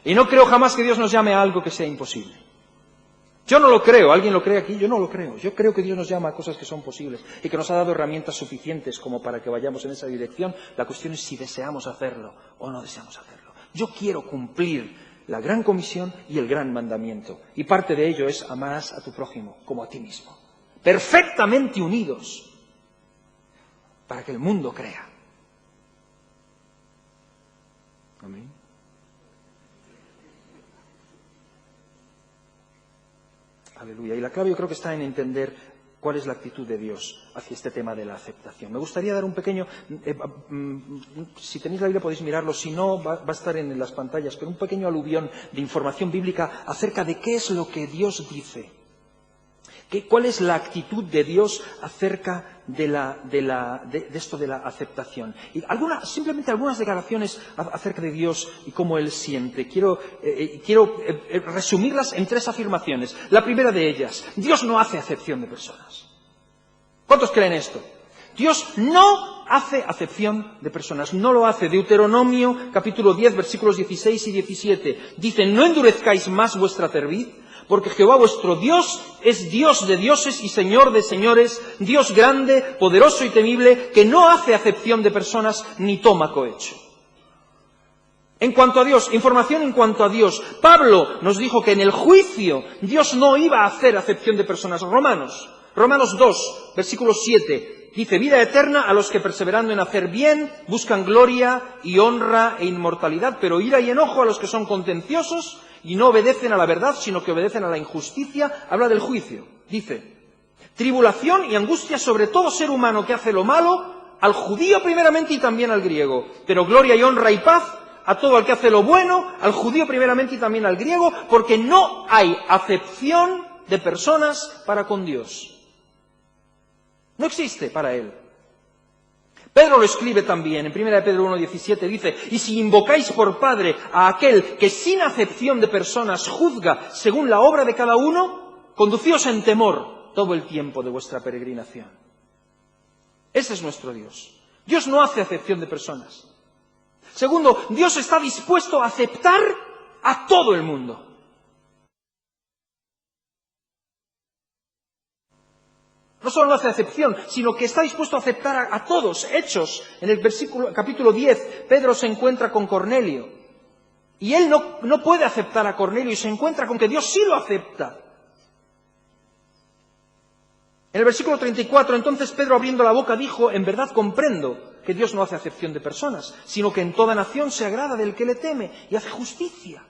Y no creo jamás que Dios nos llame a algo que sea imposible. Yo no lo creo. ¿Alguien lo cree aquí? Yo no lo creo. Yo creo que Dios nos llama a cosas que son posibles y que nos ha dado herramientas suficientes como para que vayamos en esa dirección. La cuestión es si deseamos hacerlo o no deseamos hacerlo. Yo quiero cumplir la gran comisión y el gran mandamiento. Y parte de ello es amarás a tu prójimo como a ti mismo. Perfectamente unidos para que el mundo crea. Amén. Aleluya. Y la clave yo creo que está en entender cuál es la actitud de Dios hacia este tema de la aceptación. Me gustaría dar un pequeño, si tenéis la Biblia podéis mirarlo, si no va a estar en las pantallas, pero un pequeño aluvión de información bíblica acerca de qué es lo que Dios dice. ¿Cuál es la actitud de Dios acerca de esto de la aceptación? Y simplemente algunas declaraciones acerca de Dios y cómo Él siente. Quiero resumirlas en 3 afirmaciones. La primera de ellas, Dios no hace acepción de personas. ¿Cuántos creen esto? Dios no hace acepción de personas, no lo hace. Deuteronomio capítulo 10, versículos 16 y 17. Dice, no endurezcáis más vuestra cerviz, porque Jehová vuestro Dios es Dios de dioses y Señor de señores, Dios grande, poderoso y temible, que no hace acepción de personas ni toma cohecho. En cuanto a Dios, información en cuanto a Dios. Pablo nos dijo que en el juicio Dios no iba a hacer acepción de personas. Romanos 2, versículo 7, dice, vida eterna a los que perseverando en hacer bien buscan gloria y honra e inmortalidad, pero ira y enojo a los que son contenciosos y no obedecen a la verdad, sino que obedecen a la injusticia. Habla del juicio. Dice, tribulación y angustia sobre todo ser humano que hace lo malo, al judío primeramente y también al griego, pero gloria y honra y paz a todo el que hace lo bueno, al judío primeramente y también al griego, porque no hay acepción de personas para con Dios. No existe para Él. Pedro lo escribe también, en 1 Pedro 1,17 dice, y si invocáis por Padre a aquel que sin acepción de personas juzga según la obra de cada uno, conducíos en temor todo el tiempo de vuestra peregrinación. Ese es nuestro Dios. Dios no hace acepción de personas. Segundo, Dios está dispuesto a aceptar a todo el mundo. No solo no hace acepción, sino que está dispuesto a aceptar a todos. Hechos, en el capítulo 10, Pedro se encuentra con Cornelio. Y él no puede aceptar a Cornelio y se encuentra con que Dios sí lo acepta. En el versículo 34, entonces Pedro abriendo la boca dijo, en verdad comprendo que Dios no hace acepción de personas, sino que en toda nación se agrada del que le teme y hace justicia.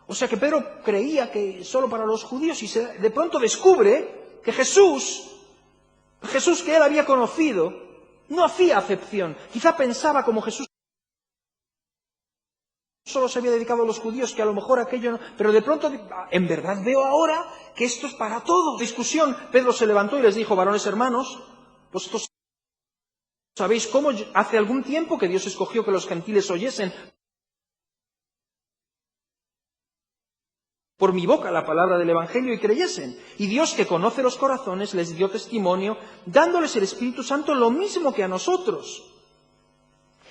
O sea que Pedro creía que solo para los judíos y de pronto descubre que Jesús que él había conocido, no hacía acepción. Quizá pensaba como Jesús solo se había dedicado a los judíos, que a lo mejor aquello no, pero de pronto, en verdad veo ahora que esto es para todos. Discusión, Pedro se levantó y les dijo, varones hermanos, vosotros sabéis cómo hace algún tiempo que Dios escogió que los gentiles oyesen por mi boca la palabra del Evangelio y creyesen. Y Dios, que conoce los corazones, les dio testimonio, dándoles el Espíritu Santo lo mismo que a nosotros.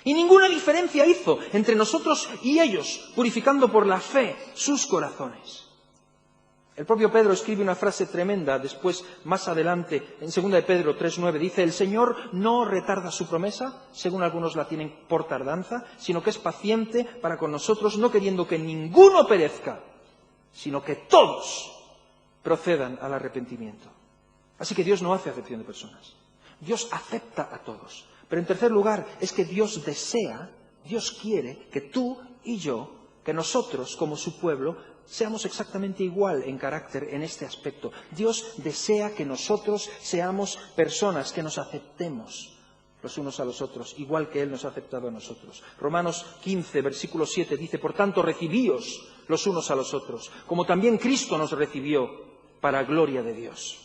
Y ninguna diferencia hizo entre nosotros y ellos, purificando por la fe sus corazones. El propio Pedro escribe una frase tremenda, después, más adelante, en 2 de Pedro 3,9, dice, el Señor no retarda su promesa, según algunos la tienen por tardanza, sino que es paciente para con nosotros, no queriendo que ninguno perezca, sino que todos procedan al arrepentimiento. Así que Dios no hace acepción de personas. Dios acepta a todos. Pero en tercer lugar, es que Dios desea, Dios quiere que tú y yo, que nosotros como su pueblo, seamos exactamente igual en carácter en este aspecto. Dios desea que nosotros seamos personas, que nos aceptemos los unos a los otros, igual que Él nos ha aceptado a nosotros. Romanos 15, versículo 7 dice, por tanto, recibíos los unos a los otros, como también Cristo nos recibió para gloria de Dios.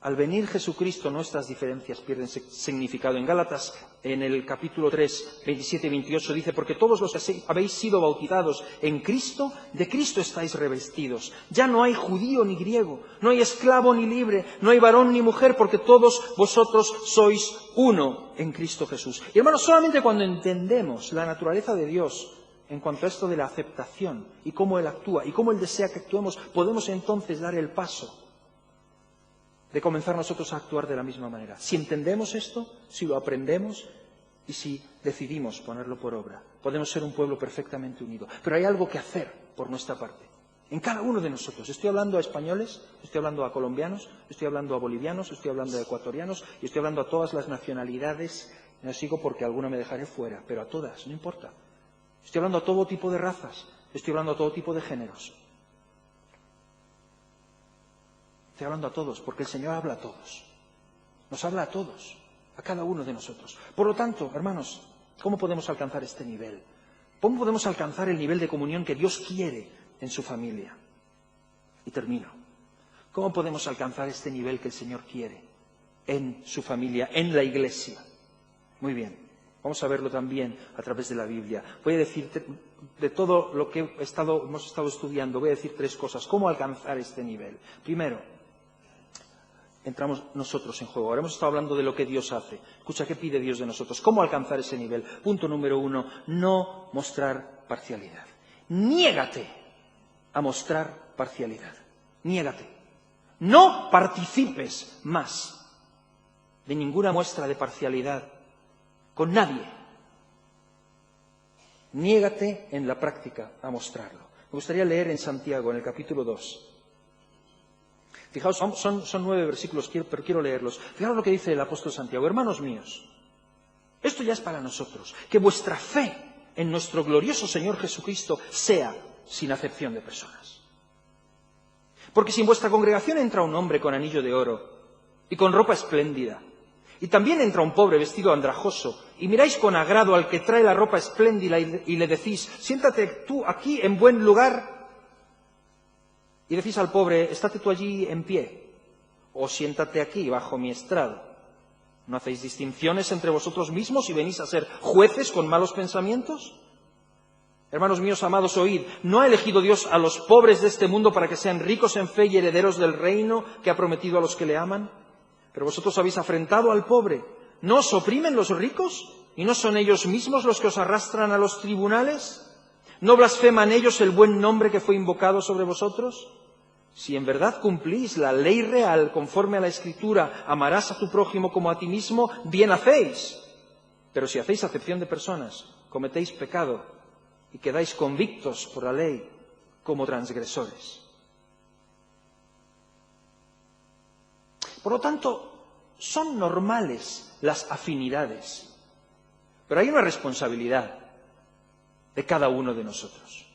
Al venir Jesucristo, nuestras diferencias pierden significado. En Gálatas, en el capítulo 3, 27 y 28, dice, porque todos los que habéis sido bautizados en Cristo, de Cristo estáis revestidos. Ya no hay judío ni griego, no hay esclavo ni libre, no hay varón ni mujer, porque todos vosotros sois uno en Cristo Jesús. Y hermanos, solamente cuando entendemos la naturaleza de Dios en cuanto a esto de la aceptación y cómo Él actúa y cómo Él desea que actuemos, podemos entonces dar el paso de comenzar nosotros a actuar de la misma manera. Si entendemos esto, si lo aprendemos y si decidimos ponerlo por obra, podemos ser un pueblo perfectamente unido. Pero hay algo que hacer por nuestra parte, en cada uno de nosotros. Estoy hablando a españoles, estoy hablando a colombianos, estoy hablando a bolivianos, estoy hablando a ecuatorianos y estoy hablando a todas las nacionalidades. No sigo porque alguna me dejaré fuera, pero a todas, no importa. Estoy hablando a todo tipo de razas, estoy hablando a todo tipo de géneros. Estoy hablando a todos, porque el Señor habla a todos. Nos habla a todos, a cada uno de nosotros. Por lo tanto, hermanos, ¿cómo podemos alcanzar este nivel? ¿Cómo podemos alcanzar el nivel de comunión que Dios quiere en su familia? Y termino. ¿Cómo podemos alcanzar este nivel que el Señor quiere en su familia, en la Iglesia? Muy bien, vamos a verlo también a través de la Biblia. Voy a decir, de todo lo que hemos estado estudiando, voy a decir 3 cosas. ¿Cómo alcanzar este nivel? Primero, entramos nosotros en juego. Ahora hemos estado hablando de lo que Dios hace. Escucha, ¿qué pide Dios de nosotros? ¿Cómo alcanzar ese nivel? Punto número 1, no mostrar parcialidad. Niégate a mostrar parcialidad. Niégate. No participes más de ninguna muestra de parcialidad con nadie. Niégate en la práctica a mostrarlo. Me gustaría leer en Santiago, en el capítulo 2. Fijaos, son 9 versículos, pero quiero leerlos. Fijaos lo que dice el apóstol Santiago. Hermanos míos, esto ya es para nosotros. Que vuestra fe en nuestro glorioso Señor Jesucristo sea sin acepción de personas. Porque si en vuestra congregación entra un hombre con anillo de oro y con ropa espléndida, y también entra un pobre vestido andrajoso, y miráis con agrado al que trae la ropa espléndida y le decís, siéntate tú aquí en buen lugar, y decís al pobre, estate tú allí en pie, o siéntate aquí bajo mi estrado. ¿No hacéis distinciones entre vosotros mismos y venís a ser jueces con malos pensamientos? Hermanos míos amados, oíd, ¿no ha elegido Dios a los pobres de este mundo para que sean ricos en fe y herederos del reino que ha prometido a los que le aman? Pero vosotros habéis afrentado al pobre. ¿No os oprimen los ricos? ¿Y no son ellos mismos los que os arrastran a los tribunales? ¿No blasfeman ellos el buen nombre que fue invocado sobre vosotros? Si en verdad cumplís la ley real conforme a la Escritura, amarás a tu prójimo como a ti mismo, bien hacéis. Pero si hacéis acepción de personas, cometéis pecado y quedáis convictos por la ley como transgresores. Por lo tanto, son normales las afinidades, pero hay una responsabilidad de cada uno de nosotros.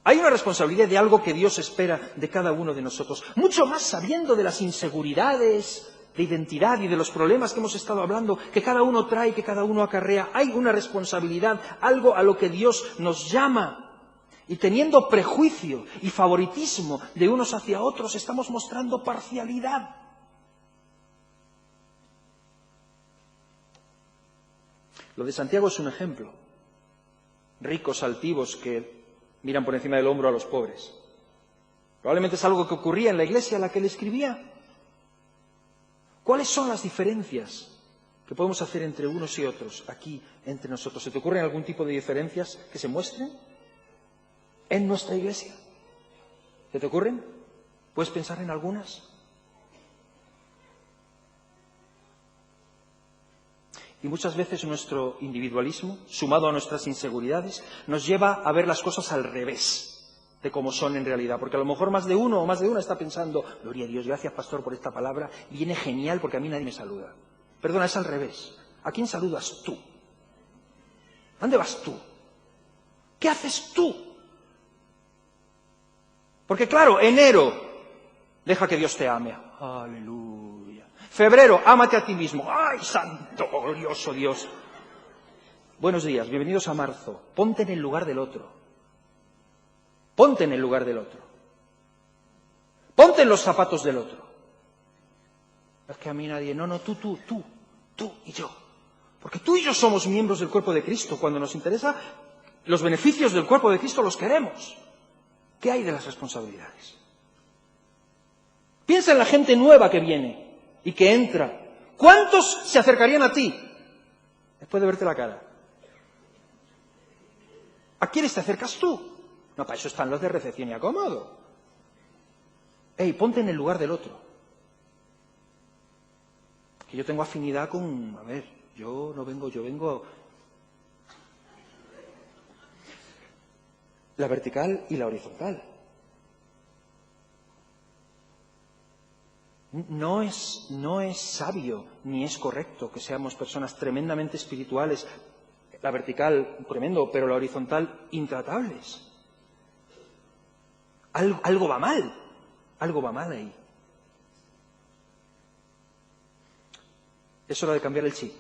Hay una responsabilidad de algo que Dios espera de cada uno de nosotros, mucho más sabiendo de las inseguridades de identidad y de los problemas que hemos estado hablando, que cada uno trae, que cada uno acarrea. Hay una responsabilidad, algo a lo que Dios nos llama. Y teniendo prejuicio y favoritismo de unos hacia otros, estamos mostrando parcialidad. Lo de Santiago es un ejemplo. Ricos, altivos, que miran por encima del hombro a los pobres. Probablemente es algo que ocurría en la iglesia a la que él escribía. ¿Cuáles son las diferencias que podemos hacer entre unos y otros aquí entre nosotros? ¿Se te ocurren algún tipo de diferencias que se muestren en nuestra iglesia? ¿Se te ocurren? ¿Puedes pensar en algunas? Y muchas veces nuestro individualismo, sumado a nuestras inseguridades, nos lleva a ver las cosas al revés de cómo son en realidad. Porque a lo mejor más de uno o más de una está pensando, gloria a Dios, gracias pastor por esta palabra, viene genial porque a mí nadie me saluda. Perdona, es al revés. ¿A quién saludas tú? ¿A dónde vas tú? ¿Qué haces tú? Porque claro, enero, deja que Dios te ame. Aleluya. Febrero, ámate a ti mismo. ¡Ay, santo, glorioso Dios! Buenos días, bienvenidos a marzo. Ponte en el lugar del otro. Ponte en el lugar del otro. Ponte en los zapatos del otro. Es que a mí nadie... No, tú y yo. Porque tú y yo somos miembros del cuerpo de Cristo. Cuando nos interesa, los beneficios del cuerpo de Cristo los queremos. ¿Qué hay de las responsabilidades? Piensa en la gente nueva que viene y que entra. ¿Cuántos se acercarían a ti después de verte la cara? ¿A quiénes te acercas tú? No, para eso están los de recepción y acomodo. Ey, ponte en el lugar del otro. Que yo tengo afinidad con... A ver, yo vengo... La vertical y la horizontal. No es sabio ni es correcto que seamos personas tremendamente espirituales, la vertical tremendo, pero la horizontal intratables. Algo va mal ahí. Es hora de cambiar el chip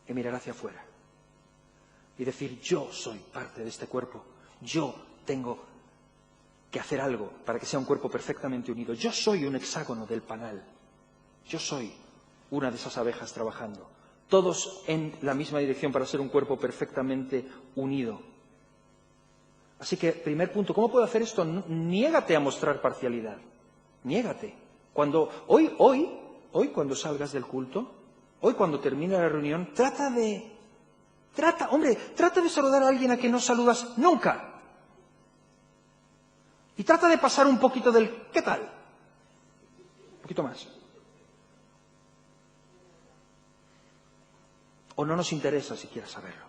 y mirar hacia afuera y decir, yo soy parte de este cuerpo, yo tengo que hacer algo para que sea un cuerpo perfectamente unido. Yo soy un hexágono del panal, yo soy una de esas abejas trabajando, todos en la misma dirección para ser un cuerpo perfectamente unido. Así que, primer punto, ¿cómo puedo hacer esto? Niégate a mostrar parcialidad, niégate. Hoy cuando salgas del culto, hoy cuando termine la reunión, trata de saludar a alguien a quien no saludas nunca. Y trata de pasar un poquito del ¿qué tal? Un poquito más. O no nos interesa siquiera saberlo.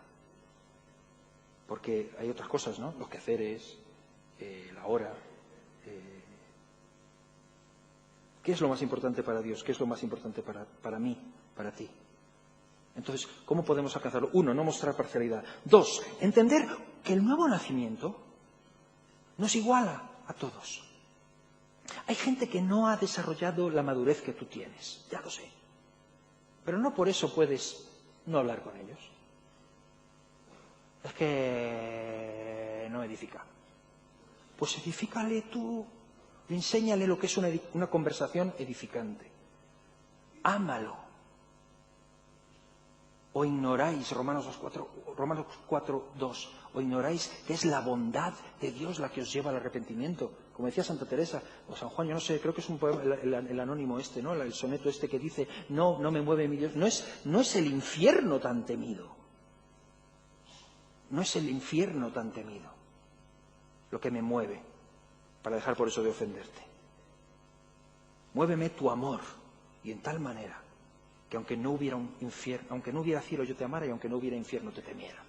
Porque hay otras cosas, ¿no? Los quehaceres, la hora. ¿Qué es lo más importante para Dios? ¿Qué es lo más importante para mí, para ti? Entonces, ¿cómo podemos alcanzarlo? 1, no mostrar parcialidad. 2, entender que el nuevo nacimiento nos iguala a todos. Hay gente que no ha desarrollado la madurez que tú tienes, ya lo sé. Pero no por eso puedes no hablar con ellos. Es que no edifica. Pues edifícale tú, enséñale lo que es una conversación edificante. Ámalo. ¿O ignoráis, Romanos 4:2, o ignoráis que es la bondad de Dios la que os lleva al arrepentimiento? Como decía Santa Teresa, o San Juan, yo no sé, creo que es un poema, el anónimo este, ¿no? El soneto este que dice, no me mueve mi Dios. No es el infierno tan temido. No es el infierno tan temido lo que me mueve para dejar por eso de ofenderte. Muéveme tu amor, y en tal manera que aunque no hubiera un infierno, aunque no hubiera cielo yo te amara y aunque no hubiera infierno te temiera.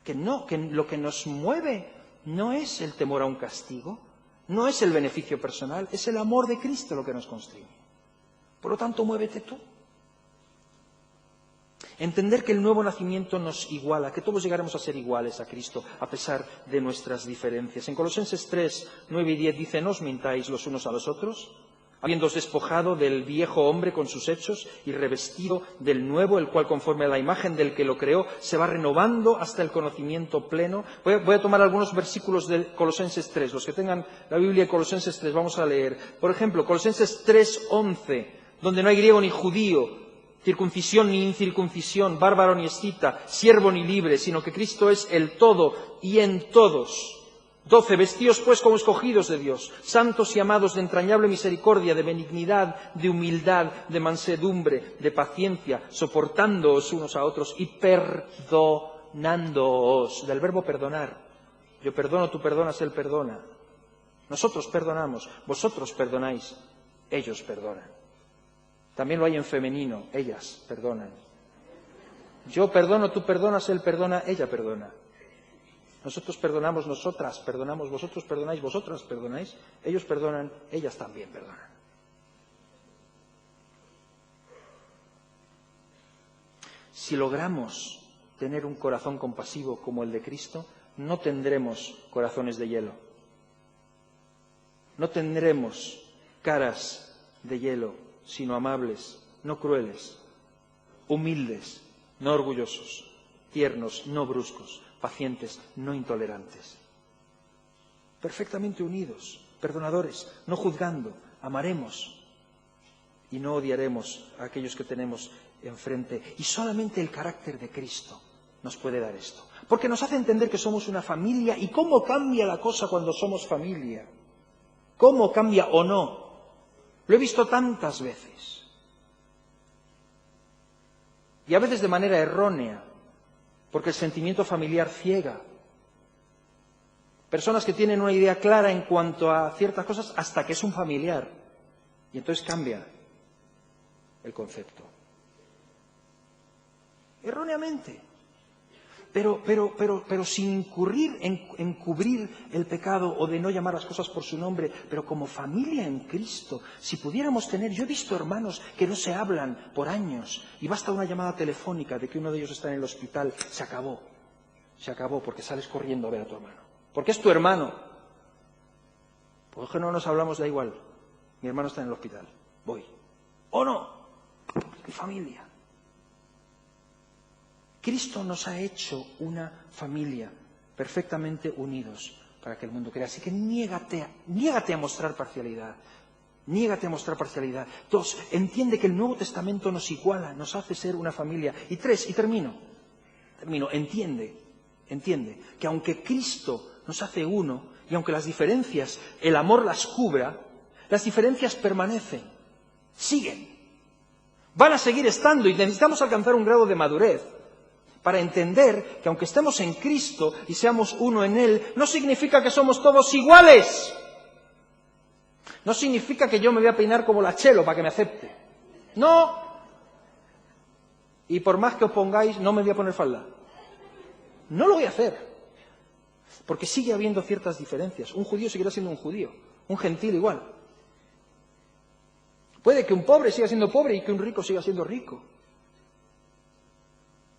Que lo que nos mueve no es el temor a un castigo, no es el beneficio personal, es el amor de Cristo lo que nos constriñe. Por lo tanto, muévete tú. Entender que el nuevo nacimiento nos iguala, que todos llegaremos a ser iguales a Cristo a pesar de nuestras diferencias. En Colosenses 3, 9 y 10 dice, no os mintáis los unos a los otros, habiéndoos despojado del viejo hombre con sus hechos y revestido del nuevo, el cual conforme a la imagen del que lo creó se va renovando hasta el conocimiento pleno. Voy a tomar algunos versículos de Colosenses 3. Los que tengan la Biblia de Colosenses 3 vamos a leer. Por ejemplo, Colosenses 3:11, donde no hay griego ni judío, circuncisión ni incircuncisión, bárbaro ni escita, siervo ni libre, sino que Cristo es el todo y en todos. 12. Vestíos pues como escogidos de Dios, santos y amados de entrañable misericordia, de benignidad, de humildad, de mansedumbre, de paciencia, soportándoos unos a otros y perdonándoos. Del verbo perdonar. Yo perdono, tú perdonas, él perdona. Nosotros perdonamos, vosotros perdonáis, ellos perdonan. También lo hay en femenino, ellas perdonan. Yo perdono, tú perdonas, él perdona, ella perdona. Nosotros perdonamos, nosotras perdonamos, vosotros perdonáis, vosotras perdonáis, ellos perdonan, ellas también perdonan. si logramos tener un corazón compasivo como el de Cristo, no tendremos corazones de hielo. No tendremos caras de hielo, sino amables, no crueles, humildes, no orgullosos, tiernos, no bruscos, pacientes, no intolerantes. Perfectamente unidos, perdonadores, no juzgando, amaremos y no odiaremos a aquellos que tenemos enfrente. Y solamente el carácter de Cristo nos puede dar esto. Porque nos hace entender que somos una familia. ¿Y cómo cambia la cosa cuando somos familia? ¿Cómo cambia o no? Lo he visto tantas veces. Y a veces de manera errónea, porque el sentimiento familiar ciega. Personas que tienen una idea clara en cuanto a ciertas cosas hasta que es un familiar. Y entonces cambia el concepto. Erróneamente. Pero sin incurrir en cubrir el pecado o de no llamar las cosas por su nombre, pero como familia en Cristo, si pudiéramos tener, yo he visto hermanos que no se hablan por años y basta una llamada telefónica de que uno de ellos está en el hospital, se acabó porque sales corriendo a ver a tu hermano, porque es tu hermano. Pues que no nos hablamos, da igual, mi hermano está en el hospital, voy, o no, mi familia. Cristo nos ha hecho una familia perfectamente unidos para que el mundo crea. Así que niégate a mostrar parcialidad. Niégate a mostrar parcialidad. 2, entiende que el Nuevo Testamento nos iguala, nos hace ser una familia. Y 3, y termino, entiende que aunque Cristo nos hace uno, y aunque las diferencias, el amor las cubra, las diferencias permanecen, siguen. Van a seguir estando y necesitamos alcanzar un grado de madurez para entender que aunque estemos en Cristo y seamos uno en Él, no significa que somos todos iguales. No significa que yo me voy a peinar como la Chelo para que me acepte. No. Y por más que os pongáis, no me voy a poner falda. No lo voy a hacer. Porque sigue habiendo ciertas diferencias. Un judío seguirá siendo un judío. Un gentil igual. Puede que un pobre siga siendo pobre y que un rico siga siendo rico.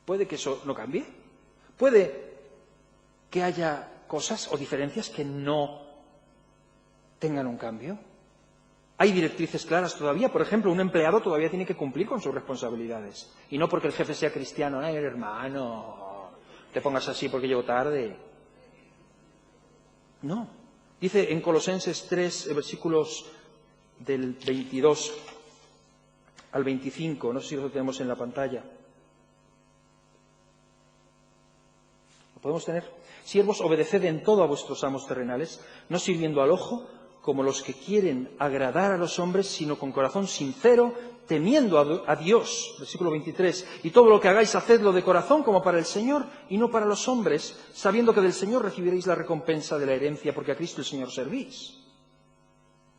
Puede que eso no cambie. Puede que haya cosas o diferencias que no tengan un cambio. Hay directrices claras todavía. Por ejemplo, un empleado todavía tiene que cumplir con sus responsabilidades. Y no porque el jefe sea cristiano. ¡Ay, hermano! Te pongas así porque llego tarde. No. Dice en Colosenses 3, versículos del 22 al 25. No sé si lo tenemos en la pantalla. ¿Podemos tener? Siervos, obedeced en todo a vuestros amos terrenales, no sirviendo al ojo, como los que quieren agradar a los hombres, sino con corazón sincero, temiendo a Dios. Versículo 23. Y todo lo que hagáis, hacedlo de corazón como para el Señor y no para los hombres, sabiendo que del Señor recibiréis la recompensa de la herencia, porque a Cristo el Señor servís.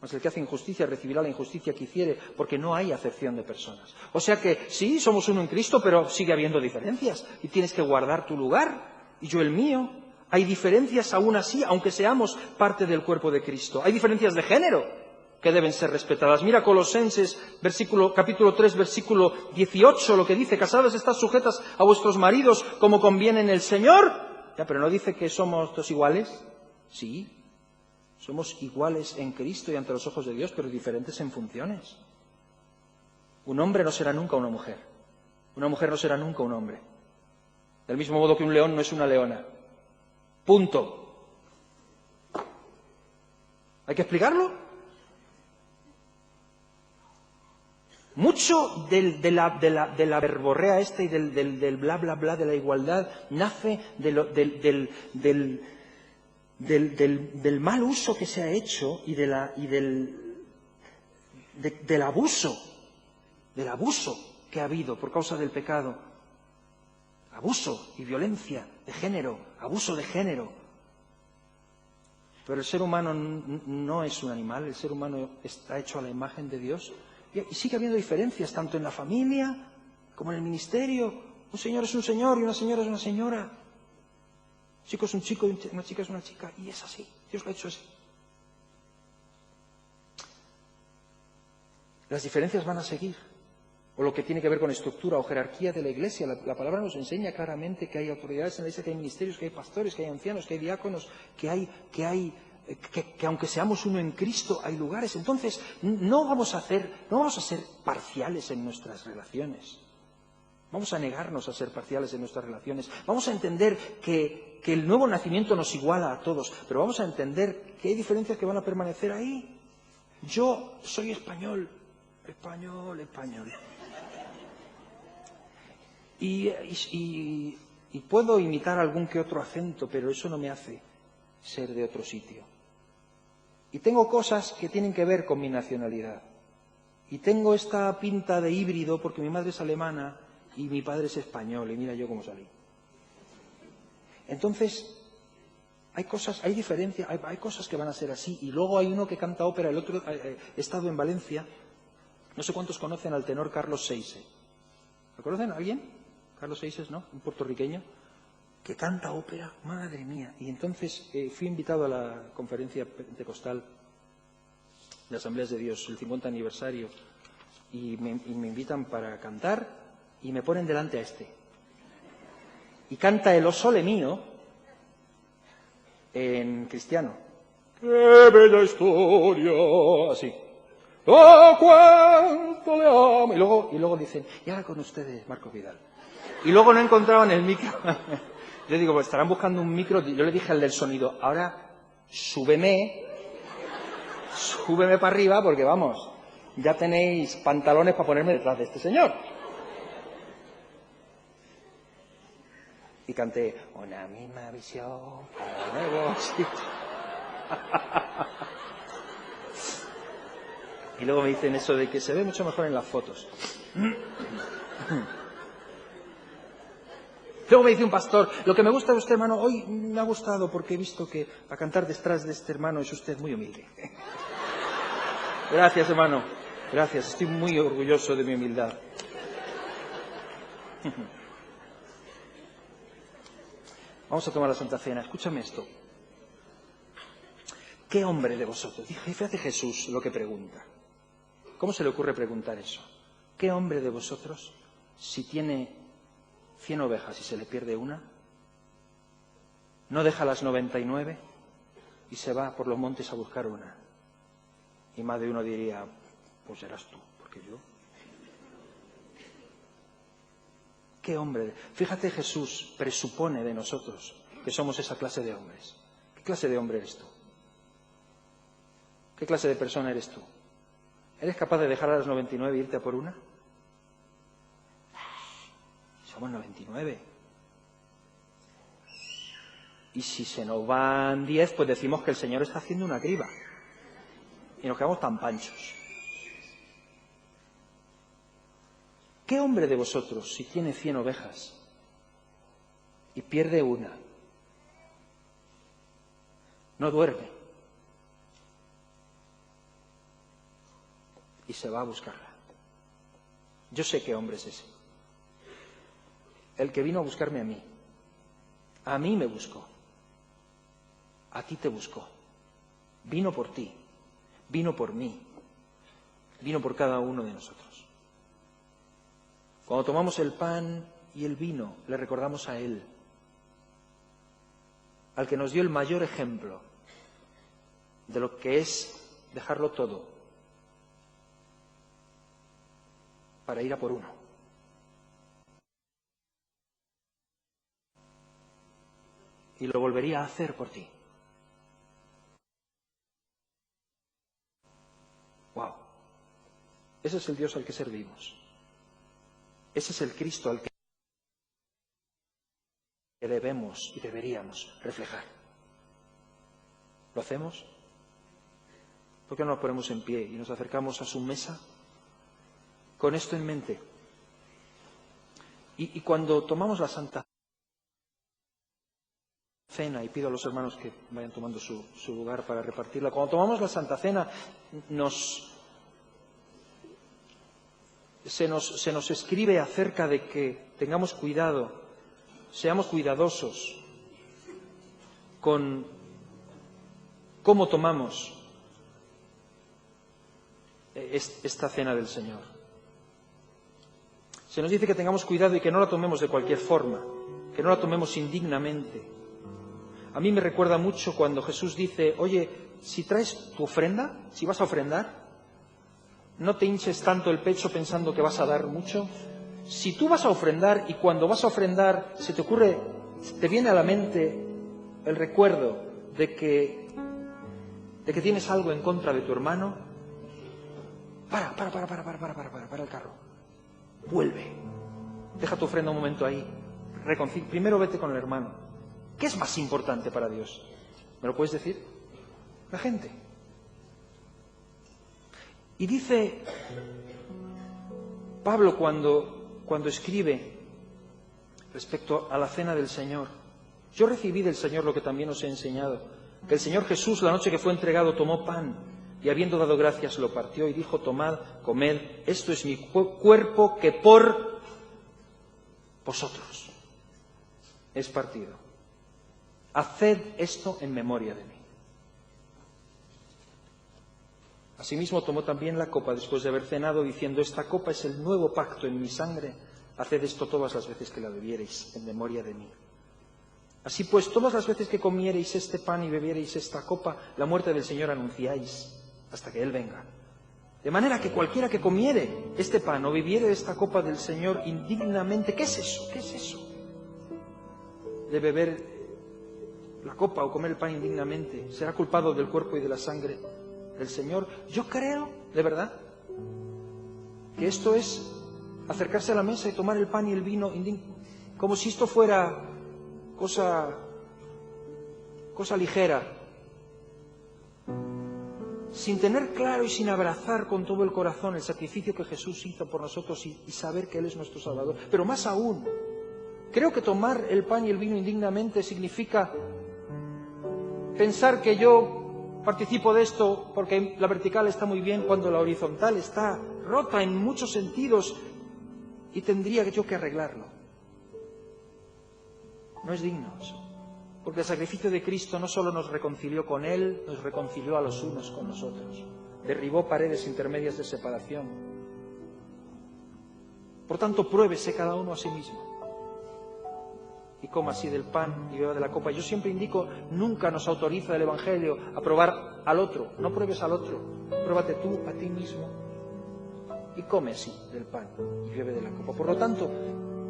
Mas el que hace injusticia recibirá la injusticia que hiciere, porque no hay acepción de personas. O sea que sí, somos uno en Cristo, pero sigue habiendo diferencias. Y tienes que guardar tu lugar. Y yo el mío. Hay diferencias aún así, aunque seamos parte del cuerpo de Cristo. Hay diferencias de género que deben ser respetadas. Mira Colosenses, capítulo 3, versículo 18, lo que dice: casadas estad sujetas a vuestros maridos como conviene en el Señor. Ya, pero no dice que somos todos iguales. Sí, somos iguales en Cristo y ante los ojos de Dios, pero diferentes en funciones. Un hombre no será nunca una mujer. Una mujer no será nunca un hombre. Del mismo modo que un león no es una leona. Punto. ¿Hay que explicarlo? Mucho de la verborrea esta y del bla bla bla de la igualdad nace del mal uso que se ha hecho y del abuso que ha habido por causa del pecado. Abuso y violencia de género, abuso de género. Pero el ser humano no es un animal, el ser humano está hecho a la imagen de Dios. Y sigue habiendo diferencias, tanto en la familia como en el ministerio. Un señor es un señor y una señora es una señora. Un chico es un chico y una chica es una chica. Y es así, Dios lo ha hecho así. Las diferencias van a seguir. o lo que tiene que ver con estructura o jerarquía de la Iglesia. La palabra nos enseña claramente que hay autoridades en la Iglesia, que hay ministerios, que hay pastores, que hay ancianos, que hay diáconos, que aunque seamos uno en Cristo, hay lugares. Entonces, no vamos a ser parciales en nuestras relaciones. Vamos a negarnos a ser parciales en nuestras relaciones. Vamos a entender que el nuevo nacimiento nos iguala a todos, pero vamos a entender que hay diferencias que van a permanecer ahí. Yo soy español. Y puedo imitar algún que otro acento, pero eso no me hace ser de otro sitio. Y tengo cosas que tienen que ver con mi nacionalidad. Y tengo esta pinta de híbrido porque mi madre es alemana y mi padre es español, y mira yo cómo salí. Entonces, hay diferencia, hay cosas que van a ser así. Y luego hay uno que canta ópera, el otro, he estado en Valencia, no sé cuántos conocen al tenor Carlos Seixas. ¿Lo conocen alguien? Carlos Seixas, ¿no? Un puertorriqueño que canta ópera, madre mía. Y entonces fui invitado a la conferencia pentecostal de Asambleas de Dios, el 50 aniversario, y me invitan para cantar y me ponen delante a este. Y canta el O Sole Mio en cristiano. ¡Qué bella historia! Así. ¡Oh, cuánto le amo! Y luego dicen, y ahora con ustedes, Marcos Vidal. Y luego no encontraban el micro. Yo digo, pues estarán buscando un micro. Yo le dije al del sonido, ahora súbeme para arriba porque vamos, ya tenéis pantalones para ponerme detrás de este señor. Y canté, una misma visión para nuevo sitio. Y luego me dicen eso de que se ve mucho mejor en las fotos. Luego me dice un pastor, lo que me gusta de usted, hermano, hoy me ha gustado porque he visto que a cantar detrás de este hermano es usted muy humilde. Gracias, hermano. Gracias, estoy muy orgulloso de mi humildad. Vamos a tomar la Santa Cena. Escúchame esto. ¿Qué hombre de vosotros? Fíjate Jesús lo que pregunta. ¿Cómo se le ocurre preguntar eso? ¿Qué hombre de vosotros, si tiene 100 ovejas y se le pierde una, no deja las 99 y se va por los montes a buscar una? Y más de uno diría, pues eras tú, porque yo... ¿Qué hombre? Fíjate, Jesús presupone de nosotros que somos esa clase de hombres. ¿Qué clase de hombre eres tú? ¿Qué clase de persona eres tú? ¿Eres capaz de dejar a las 99 e irte a por una? Somos 99. Y si se nos van 10, pues decimos que el Señor está haciendo una criba. Y nos quedamos tan panchos. ¿Qué hombre de vosotros, si tiene 100 ovejas y pierde una, no duerme y se va a buscarla? Yo sé qué hombre es ese. El que vino a buscarme a mí me buscó, a ti te buscó, vino por ti, vino por mí, vino por cada uno de nosotros. Cuando tomamos el pan y el vino, le recordamos a Él, al que nos dio el mayor ejemplo de lo que es dejarlo todo para ir a por uno. Y lo volvería a hacer por ti. ¡Wow! Ese es el Dios al que servimos. Ese es el Cristo al que debemos y deberíamos reflejar. ¿Lo hacemos? ¿Por qué no nos ponemos en pie y nos acercamos a su mesa con esto en mente? Y cuando tomamos la Santa Cena, y pido a los hermanos que vayan tomando su lugar para repartirla, cuando tomamos la Santa Cena se nos escribe acerca de que tengamos cuidado, seamos cuidadosos con cómo tomamos esta cena del Señor. Se nos dice que tengamos cuidado y que no la tomemos de cualquier forma, que no la tomemos indignamente. A mí me recuerda mucho cuando Jesús dice, oye, si traes tu ofrenda, si vas a ofrendar, no te hinches tanto el pecho pensando que vas a dar mucho. Si tú vas a ofrendar y cuando vas a ofrendar se te ocurre, te viene a la mente el recuerdo de que tienes algo en contra de tu hermano, para el carro. Vuelve. Deja tu ofrenda un momento ahí. Primero vete con el hermano. ¿Qué es más importante para Dios? ¿Me lo puedes decir? La gente. Y dice Pablo cuando escribe respecto a la cena del Señor, yo recibí del Señor lo que también os he enseñado, que el Señor Jesús, la noche que fue entregado, tomó pan y habiendo dado gracias lo partió y dijo, tomad, comed, esto es mi cuerpo que por vosotros es partido. Haced esto en memoria de mí. Asimismo tomó también la copa después de haber cenado, diciendo, esta copa es el nuevo pacto en mi sangre, haced esto todas las veces que la bebiereis en memoria de mí. Así pues, todas las veces que comiereis este pan y bebiereis esta copa, la muerte del Señor anunciáis hasta que Él venga. De manera que cualquiera que comiere este pan o bebiere esta copa del Señor indignamente, ¿qué es eso? ¿Qué es eso? De beber la copa o comer el pan indignamente, será culpado del cuerpo y de la sangre del Señor. Yo creo, de verdad, que esto es acercarse a la mesa y tomar el pan y el vino como si esto fuera cosa ligera, sin tener claro y sin abrazar con todo el corazón el sacrificio que Jesús hizo por nosotros y saber que Él es nuestro Salvador. Pero más aún, creo que tomar el pan y el vino indignamente significa pensar que yo participo de esto porque la vertical está muy bien cuando la horizontal está rota en muchos sentidos y tendría yo que arreglarlo. No es digno eso, porque el sacrificio de Cristo no solo nos reconcilió con Él, nos reconcilió a los unos con nosotros, derribó paredes intermedias de separación. Por tanto, pruébese cada uno a sí mismo y coma así del pan y beba de la copa. Yo siempre indico, nunca nos autoriza el Evangelio a probar al otro. No pruebes al otro, pruébate tú a ti mismo y come así del pan y bebe de la copa. Por lo tanto,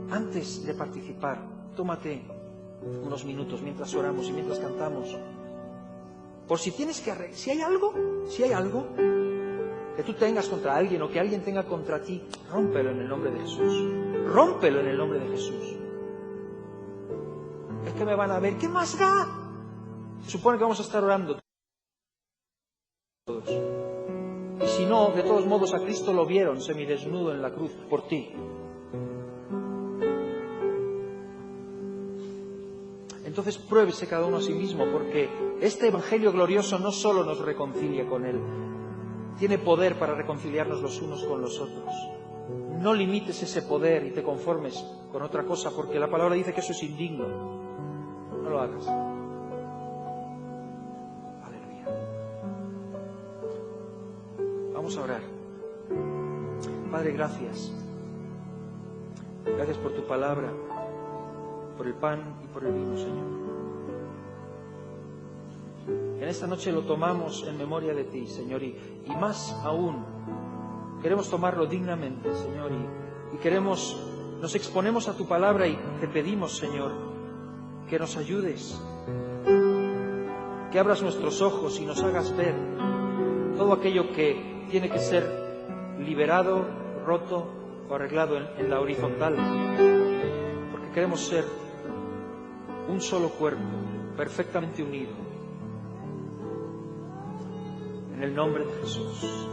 antes de participar, tómate unos minutos mientras oramos y mientras cantamos, por si tienes que si hay algo que tú tengas contra alguien o que alguien tenga contra ti, rómpelo en el nombre de Jesús. Rómpelo en el nombre de Jesús. Es que me van a ver, ¿qué más da? Se supone que vamos a estar orando todos. Y si no, de todos modos a Cristo lo vieron semidesnudo en la cruz por ti. Entonces pruébese cada uno a sí mismo, porque este Evangelio glorioso no solo nos reconcilia con Él, tiene poder para reconciliarnos los unos con los otros. No limites ese poder y te conformes con otra cosa, porque la palabra dice que eso es indigno. No lo hagas. Aleluya. Vamos a orar. Padre, gracias. Gracias por tu palabra, por el pan y por el vino, Señor. En esta noche lo tomamos en memoria de ti, Señor, y más aún queremos tomarlo dignamente, Señor, y nos exponemos a tu palabra y te pedimos, Señor, que nos ayudes, que abras nuestros ojos y nos hagas ver todo aquello que tiene que ser liberado, roto o arreglado en la horizontal, porque queremos ser un solo cuerpo, perfectamente unido. En el nombre de Jesús.